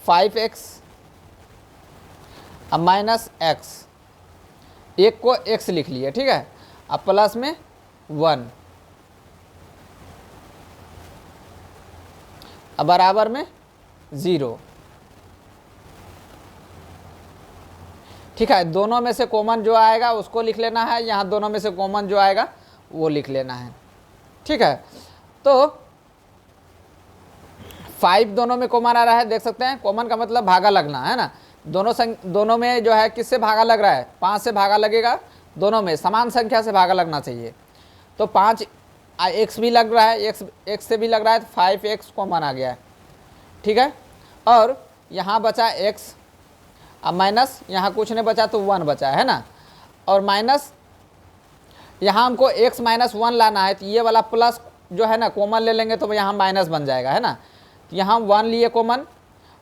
5x minus x, एक को x लिख लिए, ठीक है। अब प्लस में 1 अब बराबर में 0। ठीक है, दोनों में से कॉमन जो आएगा उसको लिख लेना है, यहाँ दोनों में से कॉमन जो आएगा वो लिख लेना है। ठीक है, तो 5 दोनों में कॉमन आ रहा है, देख सकते हैं। कॉमन का मतलब भागा लगना, है ना। दोनों में जो है किससे भागा लग रहा है 5 से भागा लगेगा, दोनों में समान संख्या से भागा लगना चाहिए। तो 5 x भी लग रहा है, x से भी लग रहा है, तो 5x कॉमन आ गया है। ठीक है, और यहाँ बचा x, अब माइनस यहाँ कुछ नहीं बचा तो 1 बचा है ना। और माइनस यहाँ हमको x -1 लाना है, तो ये वाला प्लस जो है ना कॉमन ले लेंगे तो यहाँ माइनस बन जाएगा, है ना। तो यहाँ 1 लिए कॉमन,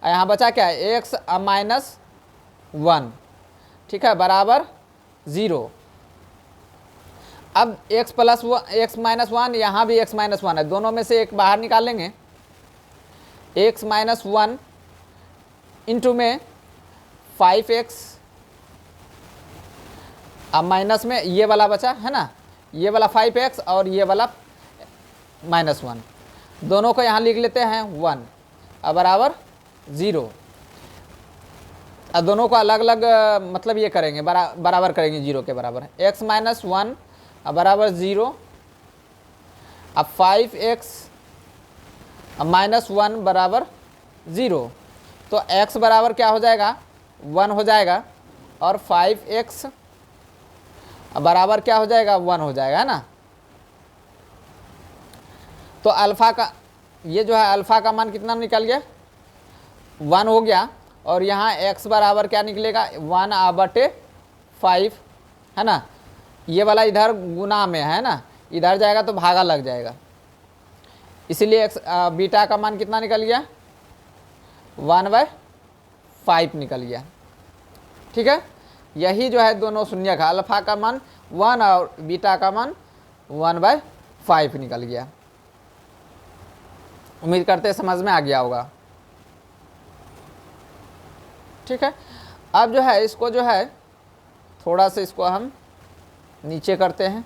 यहाँ बचा क्या है x -1, ठीक है, बराबर 0। अब x -1, यहाँ भी x -1 है, दोनों में से एक बाहर निकालेंगे। x -1 इंटू में 5x, अब माइनस में ये वाला बचा, है ना, ये वाला 5x और ये वाला -1, दोनों को यहाँ लिख लेते हैं 1 अब बराबर 0। अब दोनों को अलग अलग मतलब ये करेंगे, बराबर करेंगे 0 के बराबर। x -1 अब बराबर 0, अब 5x अब -1 बराबर 0। तो x बराबर क्या हो जाएगा 1 हो जाएगा, और 5x बराबर क्या हो जाएगा 1 हो जाएगा, है ना। तो अल्फ़ा का ये जो है अल्फ़ा का मान कितना निकल गया 1 हो गया, और यहाँ x बराबर क्या निकलेगा 1/5, है ना। ये वाला इधर गुना में है ना, इधर जाएगा तो भागा लग जाएगा, इसीलिए बीटा का मान कितना निकल गया 1/5 निकल गया। ठीक है, यही जो है दोनों शून्यक है, अल्फा का मान 1 और बीटा का मान 1/5 निकल गया। उम्मीद करते हैं समझ में आ गया होगा। ठीक है, अब जो है इसको जो है थोड़ा सा इसको हम नीचे करते हैं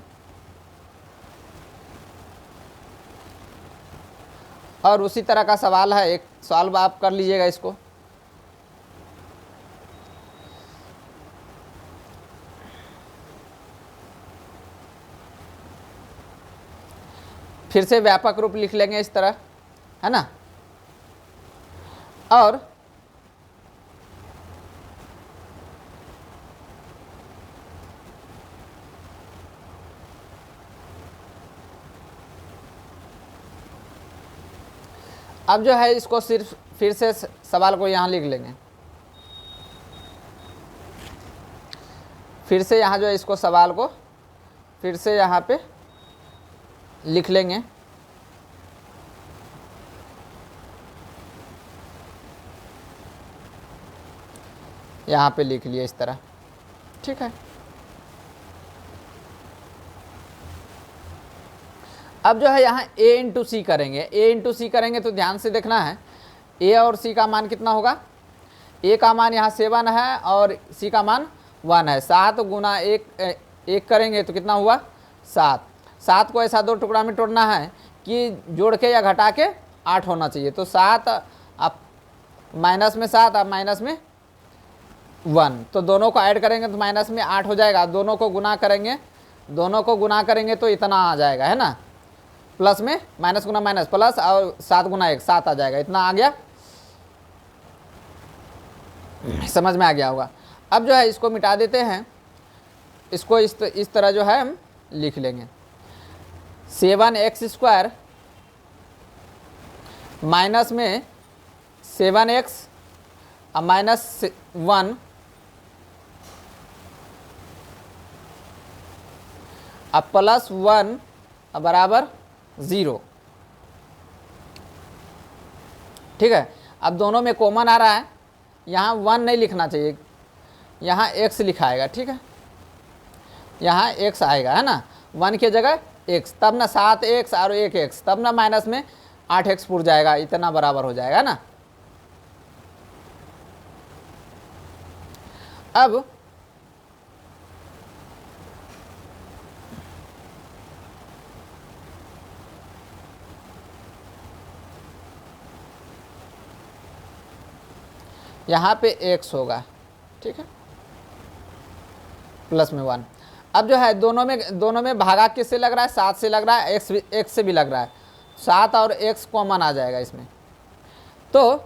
और उसी तरह का सवाल है, एक सॉल्व आप कर लीजिएगा इसको। फिर से व्यापक रूप लिख लेंगे इस तरह, है ना। और अब जो है इसको सिर्फ फिर से सवाल को यहाँ लिख लेंगे, फिर से यहाँ जो है इसको सवाल को फिर से यहाँ पे लिख लेंगे। यहाँ पे लिख लिया इस तरह, ठीक है। अब जो है यहाँ a इंटू सी करेंगे, a इंटू सी करेंगे तो ध्यान से देखना है a और c का मान कितना होगा। a का मान यहाँ 7 है और c का मान 1 है। 7 गुना 1 करेंगे तो कितना हुआ 7। 7 को ऐसा 2 टुकड़ा में तोड़ना है कि जोड़ के या घटा के 8 होना चाहिए। तो 7 आप माइनस में 7 आप माइनस में 1, तो दोनों को ऐड करेंगे तो माइनस में 8 हो जाएगा। दोनों को गुना करेंगे तो इतना आ जाएगा, है ना। प्लस में माइनस गुना माइनस प्लस और 7 गुना 1 7 आ जाएगा, इतना आ गया। समझ में आ गया होगा। अब जो है इसको मिटा देते हैं, इसको इस तरह जो है हम लिख लेंगे 7x² माइनस में 7x और माइनस 1 अब प्लस 1 बराबर 0। ठीक है, अब दोनों में कॉमन आ रहा है, यहाँ 1 नहीं लिखना चाहिए, यहाँ x लिखाएगा। ठीक है, यहाँ x आएगा, है ना। 1 की जगह x, तब ना 7x और 1x, तब ना माइनस में 8x पुर जाएगा, इतना बराबर हो जाएगा ना। अब यहाँ पे x होगा, ठीक है, प्लस में 1। अब जो है दोनों में भागा किससे लग रहा है 7 से लग रहा है, x से भी लग रहा है। 7 और x कॉमन आ जाएगा इसमें, तो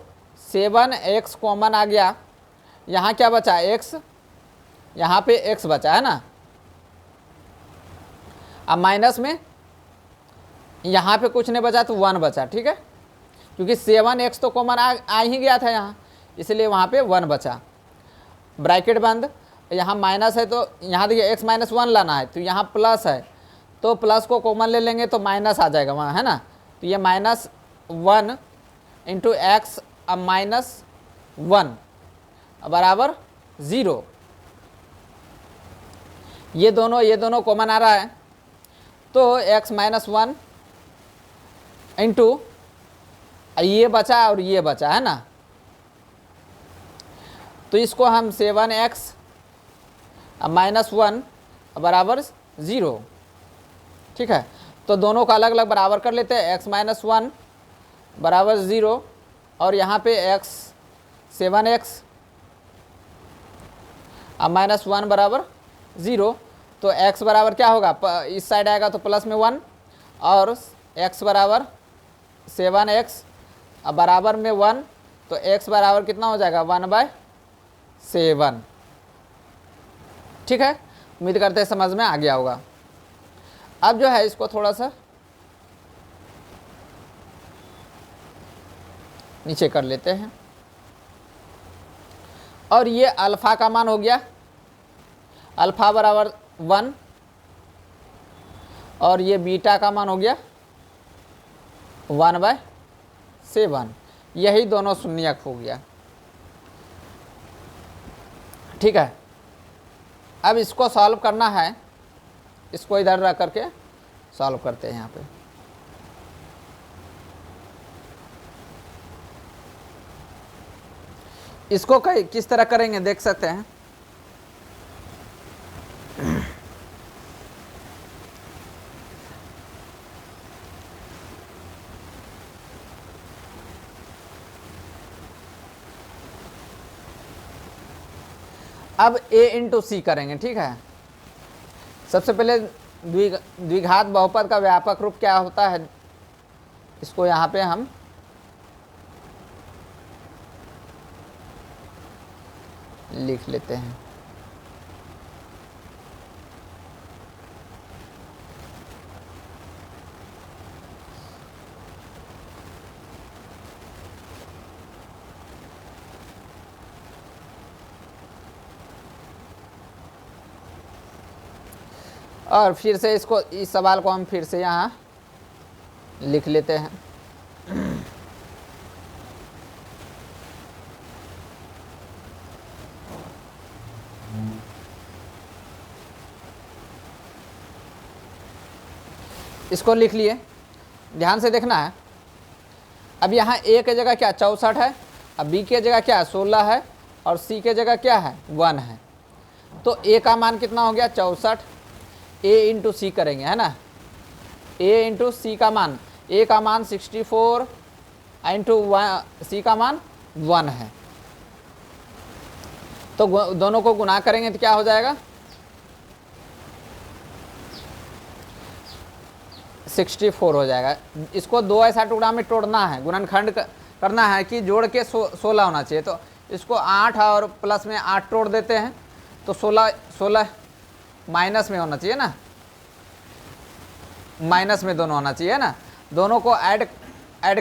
7x कॉमन आ गया। यहाँ क्या बचा x, यहाँ पे x बचा, है ना। अब माइनस में यहाँ पे कुछ नहीं बचा तो 1 बचा, ठीक है, क्योंकि 7x तो कॉमन आ ही गया था यहाँ, इसलिए वहाँ पे 1 बचा। ब्रैकेट बंद, यहाँ माइनस है तो यहाँ देखिए x माइनस 1 लाना है, तो यहाँ प्लस है तो प्लस को कॉमन ले लेंगे तो माइनस आ जाएगा वहाँ, है ना। तो ये -1 इंटू एक्स अब -1 बराबर 0। ये दोनों कॉमन आ रहा है, तो x -1 इंटू ये बचा और ये बचा, है ना। तो इसको हम 7x -1 बराबर 0, ठीक है। तो दोनों को अलग अलग बराबर कर लेते हैं, x -1 बराबर 0 और यहाँ पे 7x -1 बराबर 0। तो x बराबर क्या होगा, इस साइड आएगा तो प्लस में 1 और x बराबर 7x बराबर में 1, तो x बराबर कितना हो जाएगा 1/7। ठीक है, उम्मीद करते हैं समझ में आ गया होगा। अब जो है इसको थोड़ा सा नीचे कर लेते हैं और ये अल्फा का मान हो गया, अल्फा बराबर 1 और ये बीटा का मान हो गया 1/7। यही दोनों शून्यक हो गया, ठीक है। अब इसको सॉल्व करना है, इसको इधर रख करके सॉल्व करते हैं। यहाँ पे इसको किस तरह करेंगे देख सकते हैं। अब a इंटू सी करेंगे, ठीक है। सबसे पहले द्विघात बहुपद का व्यापक रूप क्या होता है, इसको यहाँ पे हम लिख लेते हैं। और फिर से इसको, इस सवाल को हम फिर से यहाँ लिख लेते हैं। इसको लिख लिए, ध्यान से देखना है। अब यहाँ a की जगह क्या 64 है, अब b की जगह क्या 16 है, और c की जगह क्या है 1 है। तो a का मान कितना हो गया 64, a इंटू सी करेंगे, है ना। a इंटू सी का मान, a का मान 64 इंटू c का मान 1 है। तो दोनों को गुना करेंगे तो क्या हो जाएगा 64 हो जाएगा। इसको दो ऐसा टुकड़ा में तोड़ना है, गुणनखंड करना है कि जोड़ के 16 होना चाहिए। तो इसको 8 और प्लस में 8 तोड़ देते हैं, तो 16 माइनस में होना चाहिए ना, माइनस में दोनों होना चाहिए ना। दोनों को ऐड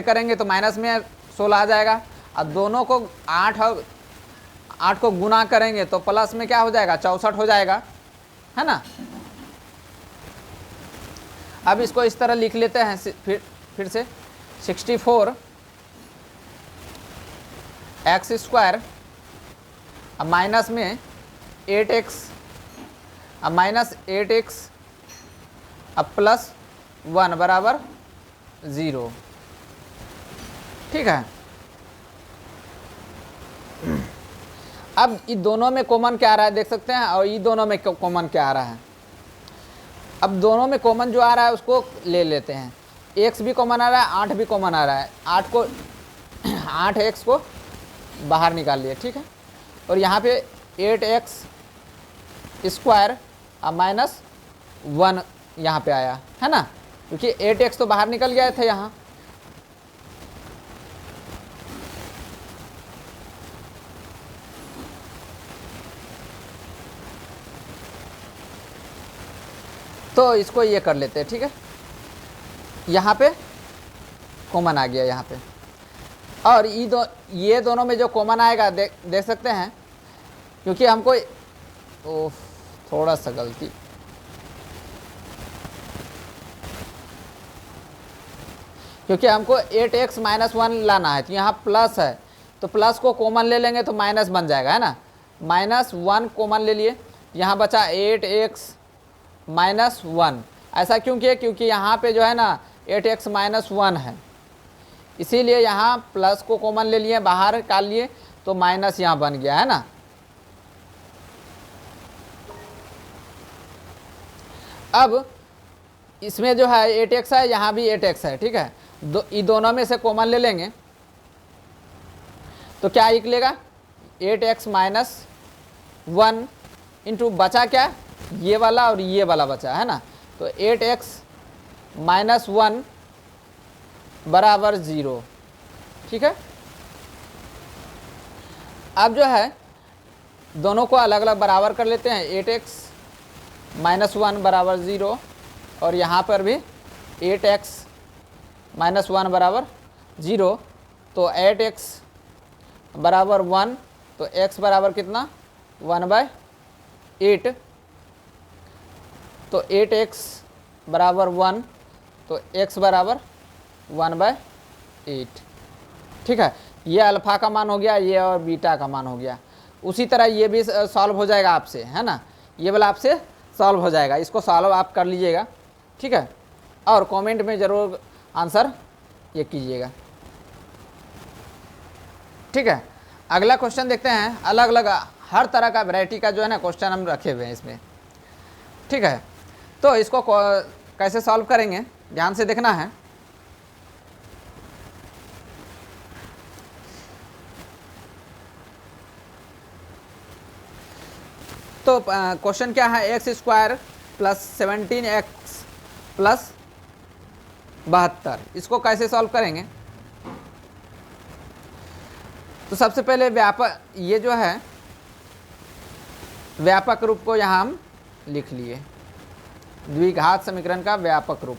करेंगे तो माइनस में 16 आ जाएगा। अब दोनों को 8 को गुना करेंगे तो प्लस में क्या हो जाएगा 64 हो जाएगा, है ना। अब इसको इस तरह लिख लेते हैं फिर से 64 एक्स स्क्वायर, अब माइनस में 8x, अब माइनस 8x, अब प्लस 1 बराबर 0, ठीक है। अब इन दोनों में कॉमन क्या आ रहा है देख सकते हैं, और ये दोनों में कॉमन क्या आ रहा है। अब दोनों में कॉमन जो आ रहा है उसको ले लेते हैं। x भी कॉमन आ रहा है, 8 भी कॉमन आ रहा है। 8x को बाहर निकाल लिया, ठीक है। और यहाँ पे 8x स्क्वायर अब माइनस 1 यहाँ पे आया, है ना, क्योंकि 8x तो बाहर निकल गया था यहाँ। तो इसको ये कर लेते हैं, ठीक है। यहाँ पे कॉमन आ गया यहाँ पे, और ये दोनों में जो कॉमन आएगा देख सकते हैं, क्योंकि हमको थोड़ा सा गलती, क्योंकि हमको 8x माइनस 1 लाना है, तो यहाँ प्लस है तो प्लस को कॉमन ले लेंगे तो माइनस बन जाएगा, है ना। माइनस 1 कॉमन ले लिए, यहाँ बचा 8x माइनस 1। ऐसा क्यों किया, क्योंकि यहाँ पे जो है ना 8x माइनस 1 है, इसीलिए यहाँ प्लस को कॉमन ले लिए, बाहर निकाल लिए, तो माइनस यहाँ बन गया, है ना। अब इसमें जो है 8x है, यहाँ भी 8x है, ठीक है। ये दोनों में से कॉमन ले लेंगे तो क्या निकलेगा 8x माइनस 1 इंटू बचा क्या ये वाला और ये वाला बचा, है ना। तो 8x माइनस 1 बराबर 0, ठीक है। अब जो है दोनों को अलग अलग बराबर कर लेते हैं। 8x माइनस 1 बराबर 0, और यहाँ पर भी 8x माइनस 1 बराबर 0। तो 8x बराबर 1, तो x बराबर कितना 1/8, तो 8x बराबर 1, तो x बराबर 1/8, ठीक है। ये अल्फ़ा का मान हो गया, ये और बीटा का मान हो गया। उसी तरह ये भी सॉल्व हो जाएगा आपसे, है ना। ये वाला आपसे सॉल्व हो जाएगा, इसको सॉल्व आप कर लीजिएगा, ठीक है। और कमेंट में ज़रूर आंसर ये कीजिएगा, ठीक है। अगला क्वेश्चन देखते हैं। अलग अलग हर तरह का वैरायटी का जो है ना क्वेश्चन हम रखे हुए हैं इसमें, ठीक है। तो इसको कैसे सॉल्व करेंगे ध्यान से देखना है। तो क्वेश्चन क्या है, x square plus 17x plus 72, इसको कैसे सॉल्व करेंगे। तो सबसे पहले व्यापक, ये जो है व्यापक रूप को यहाँ हम लिख लिए, द्विघात समीकरण का व्यापक रूप।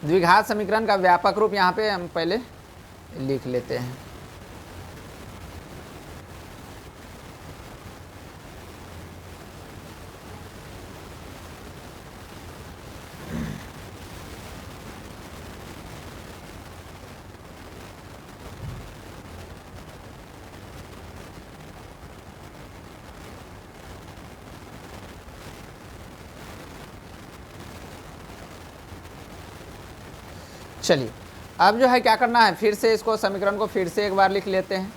द्विघात समीकरण का व्यापक रूप यहाँ पे हम पहले लिख लेते हैं। चलिए अब जो है क्या करना है, फिर से इसको समीकरण को फिर से एक बार लिख लेते हैं।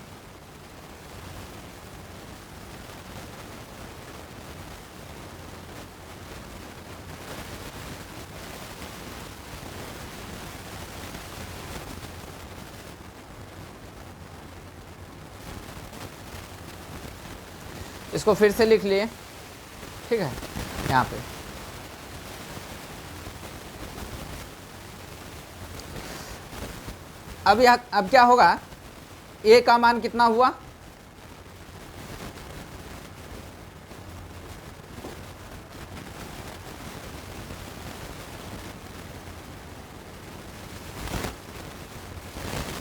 इसको फिर से लिख लिए, ठीक है। यहाँ पे अब क्या होगा, a का मान कितना हुआ,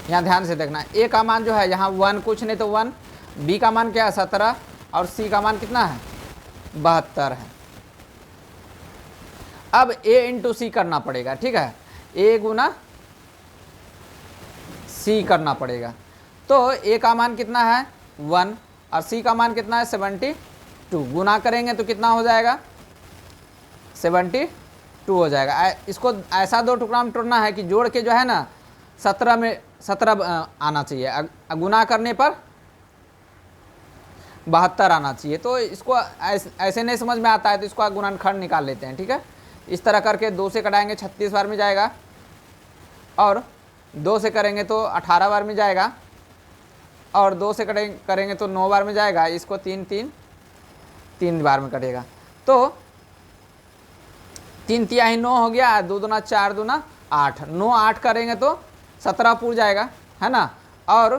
यहाँ ध्यान से देखना। a का मान जो है यहाँ 1 कुछ नहीं तो 1, b का मान क्या है 17 और c का मान कितना है 72 है। अब a इंटू सी करना पड़ेगा, ठीक है, a गुना c करना पड़ेगा। तो a का मान कितना है 1 और c का मान कितना है 72, गुना करेंगे तो कितना हो जाएगा 72 हो जाएगा। इसको ऐसा दो टुकड़ा में तोड़ना है कि जोड़ के जो है ना 17 में 17 आना चाहिए, गुना करने पर 72 आना चाहिए। तो इसको ऐसे नहीं समझ में आता है तो इसको गुणनखंड निकाल लेते हैं, ठीक है। इस तरह करके 2 से कटाएंगे 36 बार में जाएगा, और 2 से करेंगे तो 18 बार में जाएगा, और 2 से करेंगे तो 9 बार में जाएगा। इसको 3 बार में कटेगा। तो 3 तिहाई 9 हो गया, 2 दूना 4 दूना 8, 9 8 करेंगे तो 17 पूर जाएगा, है ना। और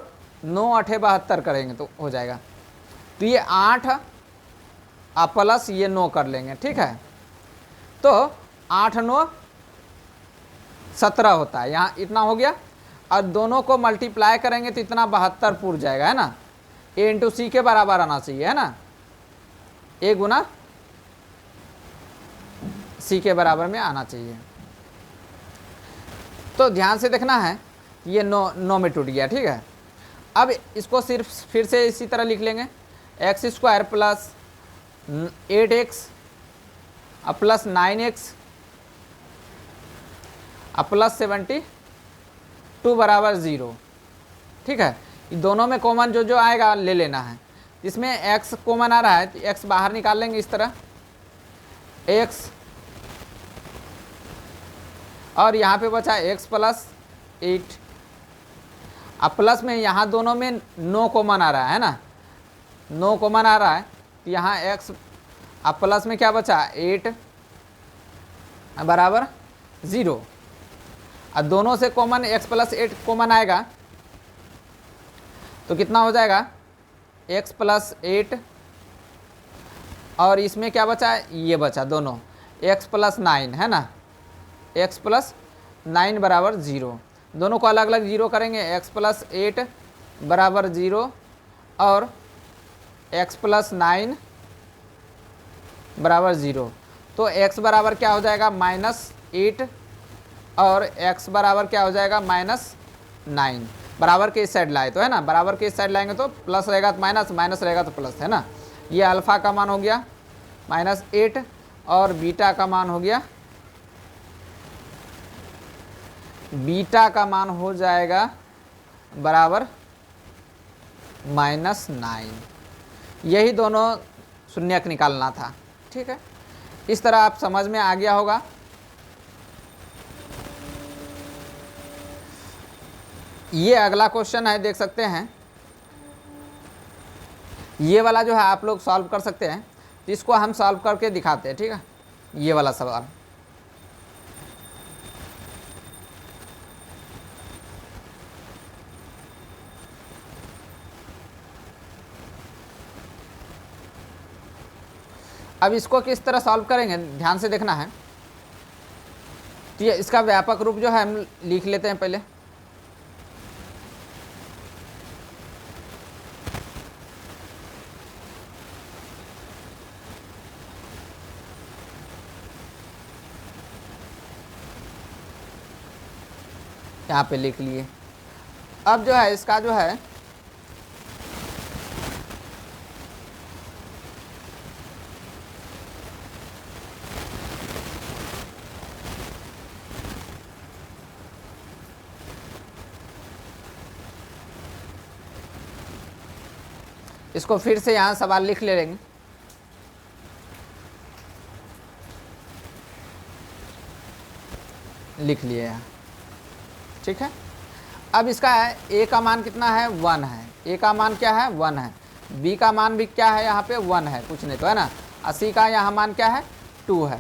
9 8 72 करेंगे तो हो जाएगा। तो ये 8 प्लस ये 9 कर लेंगे, ठीक है। तो 8 9 17 होता है, यहाँ इतना हो गया, और दोनों को मल्टीप्लाई करेंगे तो इतना 72 पूर जाएगा, है ना। a इंटू सी के बराबर आना चाहिए, है ना, a गुना सी के बराबर में आना चाहिए। तो ध्यान से देखना है, ये 9 में टूट गया, ठीक है। अब इसको सिर्फ फिर से इसी तरह लिख लेंगे, x square plus 8x plus 9x plus 72 बराबर 0, ठीक है। दोनों में कॉमन जो आएगा ले लेना है। इसमें x कॉमन आ रहा है तो x बाहर निकाल लेंगे इस तरह, x, और यहाँ पे बचा x प्लस 8, अब प्लस में यहाँ दोनों में 9 कॉमन आ रहा है ना, 9 कॉमन आ रहा है तो यहाँ x, अब प्लस में क्या बचा 8 बराबर 0, और दोनों से कॉमन x प्लस 8 कॉमन आएगा तो कितना हो जाएगा x प्लस 8, और इसमें क्या बचा, ये बचा दोनों x प्लस 9, है ना, x प्लस 9 बराबर 0। दोनों को अलग अलग 0 करेंगे, x प्लस 8 बराबर 0 और x प्लस 9 बराबर 0। तो x बराबर क्या हो जाएगा -8 और x बराबर क्या हो जाएगा -9, बराबर के इस साइड लाए तो, है ना, बराबर के इस साइड लाएंगे तो प्लस रहेगा तो माइनस, माइनस रहेगा तो प्लस, है ना। ये अल्फ़ा का मान हो गया -8 और बीटा का मान हो गया, बीटा का मान हो जाएगा बराबर -9। यही दोनों शून्यक निकालना था, ठीक है। इस तरह आप समझ में आ गया होगा। ये अगला क्वेश्चन है, देख सकते हैं। ये वाला जो है आप लोग सॉल्व कर सकते हैं, तो इसको हम सॉल्व करके दिखाते हैं, ठीक है। ये वाला सवाल अब इसको किस तरह सॉल्व करेंगे ध्यान से देखना है। तो ये इसका व्यापक रूप जो है हम लिख लेते हैं पहले। यहाँ पे लिख लिए। अब जो है इसका जो है इसको फिर से यहाँ सवाल लिख लेंगे। लिख लिए यहाँ, ठीक है। अब इसका है a का मान कितना है 1 है, a का मान क्या है 1 है, b का मान भी क्या है यहाँ पे 1 है, कुछ नहीं तो, है ना। 80 का यहाँ मान क्या है 2 है।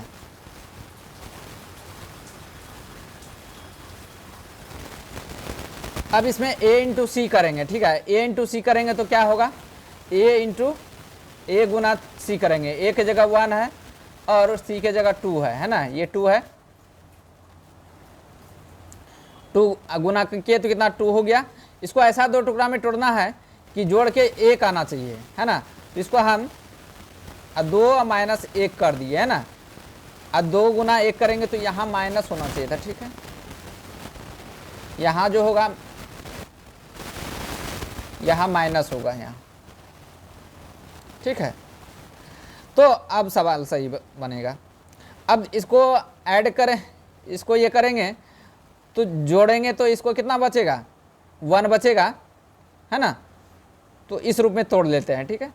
अब इसमें a इंटू सी करेंगे, ठीक है। a इंटू सी करेंगे तो क्या होगा, a गुना c करेंगे। a के जगह 1 है और c के जगह 2 है ना, ये 2 है। 2 गुना किए तो कितना 2 हो गया। इसको ऐसा दो टुकड़ा में तोड़ना है कि जोड़ के 1 आना चाहिए, है ना। तो इसको हम 2 माइनस 1 कर दिए, है ना। अब 2 गुना 1 करेंगे तो यहाँ माइनस होना चाहिए था, ठीक है। यहाँ जो होगा यहाँ माइनस होगा यहाँ, ठीक है। तो अब सवाल सही बनेगा। अब इसको ऐड करें, इसको ये करेंगे तो जोड़ेंगे तो इसको कितना बचेगा 1 बचेगा, है ना। तो इस रूप में तोड़ लेते हैं, ठीक है।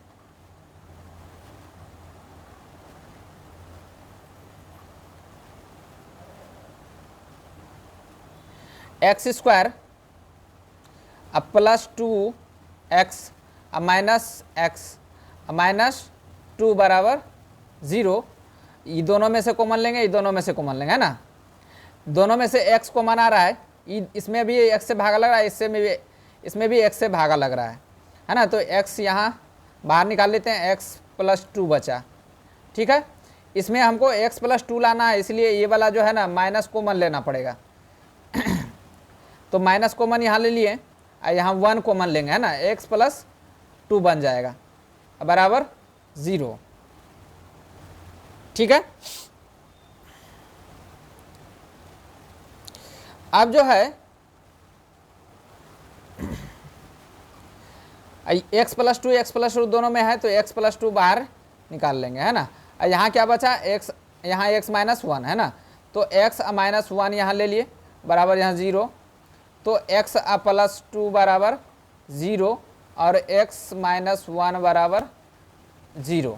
एक्स स्क्वायर अब प्लस 2x अब माइनस x अब -2 बराबर 0। ये दोनों में से कॉमन लेंगे, ये दोनों में से कॉमन लेंगे, है ना। दोनों में से x कॉमन आ रहा है, इसमें भी x से भागा लग रहा है, इसमें भी x से भागा लग रहा है ना। तो x यहाँ बाहर निकाल लेते हैं, x प्लस 2 बचा, ठीक है। इसमें हमको x प्लस 2 लाना है, इसलिए ये वाला जो है ना माइनस कॉमन लेना पड़ेगा। तो माइनस कॉमन यहाँ ले लिए, यहाँ 1 कॉमन लेंगे, है ना। x प्लस 2 बन जाएगा बराबर 0, ठीक है। अब जो है x प्लस 2 दोनों में है तो x प्लस 2 बाहर निकाल लेंगे, है ना। यहाँ क्या बचा x, यहाँ x माइनस 1 है ना। तो x माइनस 1 यहाँ ले लिए बराबर यहाँ 0। तो x प्लस 2 बराबर 0 और x माइनस 1 बराबर 0।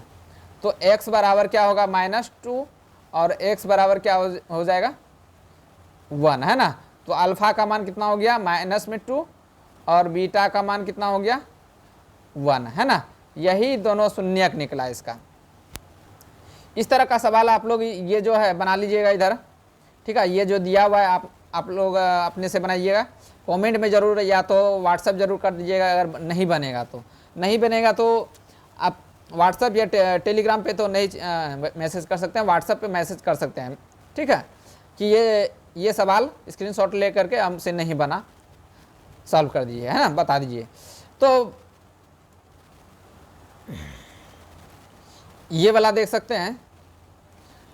तो x बराबर क्या होगा -2 और x बराबर क्या हो जाएगा 1, है ना। तो अल्फ़ा का मान कितना हो गया -2 और बीटा का मान कितना हो गया 1, है ना। यही दोनों शून्यक निकला इसका। इस तरह का सवाल आप लोग ये जो है बना लीजिएगा इधर, ठीक है। ये जो दिया हुआ है आप लोग अपने से बनाइएगा, कमेंट में ज़रूर, या तो व्हाट्सएप ज़रूर कर दीजिएगा। अगर नहीं बनेगा तो आप व्हाट्सएप या टेलीग्राम पे तो नहीं मैसेज कर सकते हैं, व्हाट्सएप पे मैसेज कर सकते हैं, ठीक है। कि ये सवाल स्क्रीनशॉट ले करके हमसे नहीं बना, सॉल्व कर दीजिए, है ना, बता दीजिए। तो ये वाला देख सकते हैं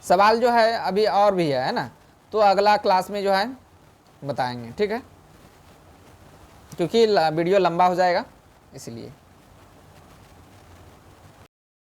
सवाल जो है, अभी और भी है ना। तो अगला क्लास में जो है बताएंगे, ठीक है, क्योंकि वीडियो लंबा हो जाएगा इसलिए।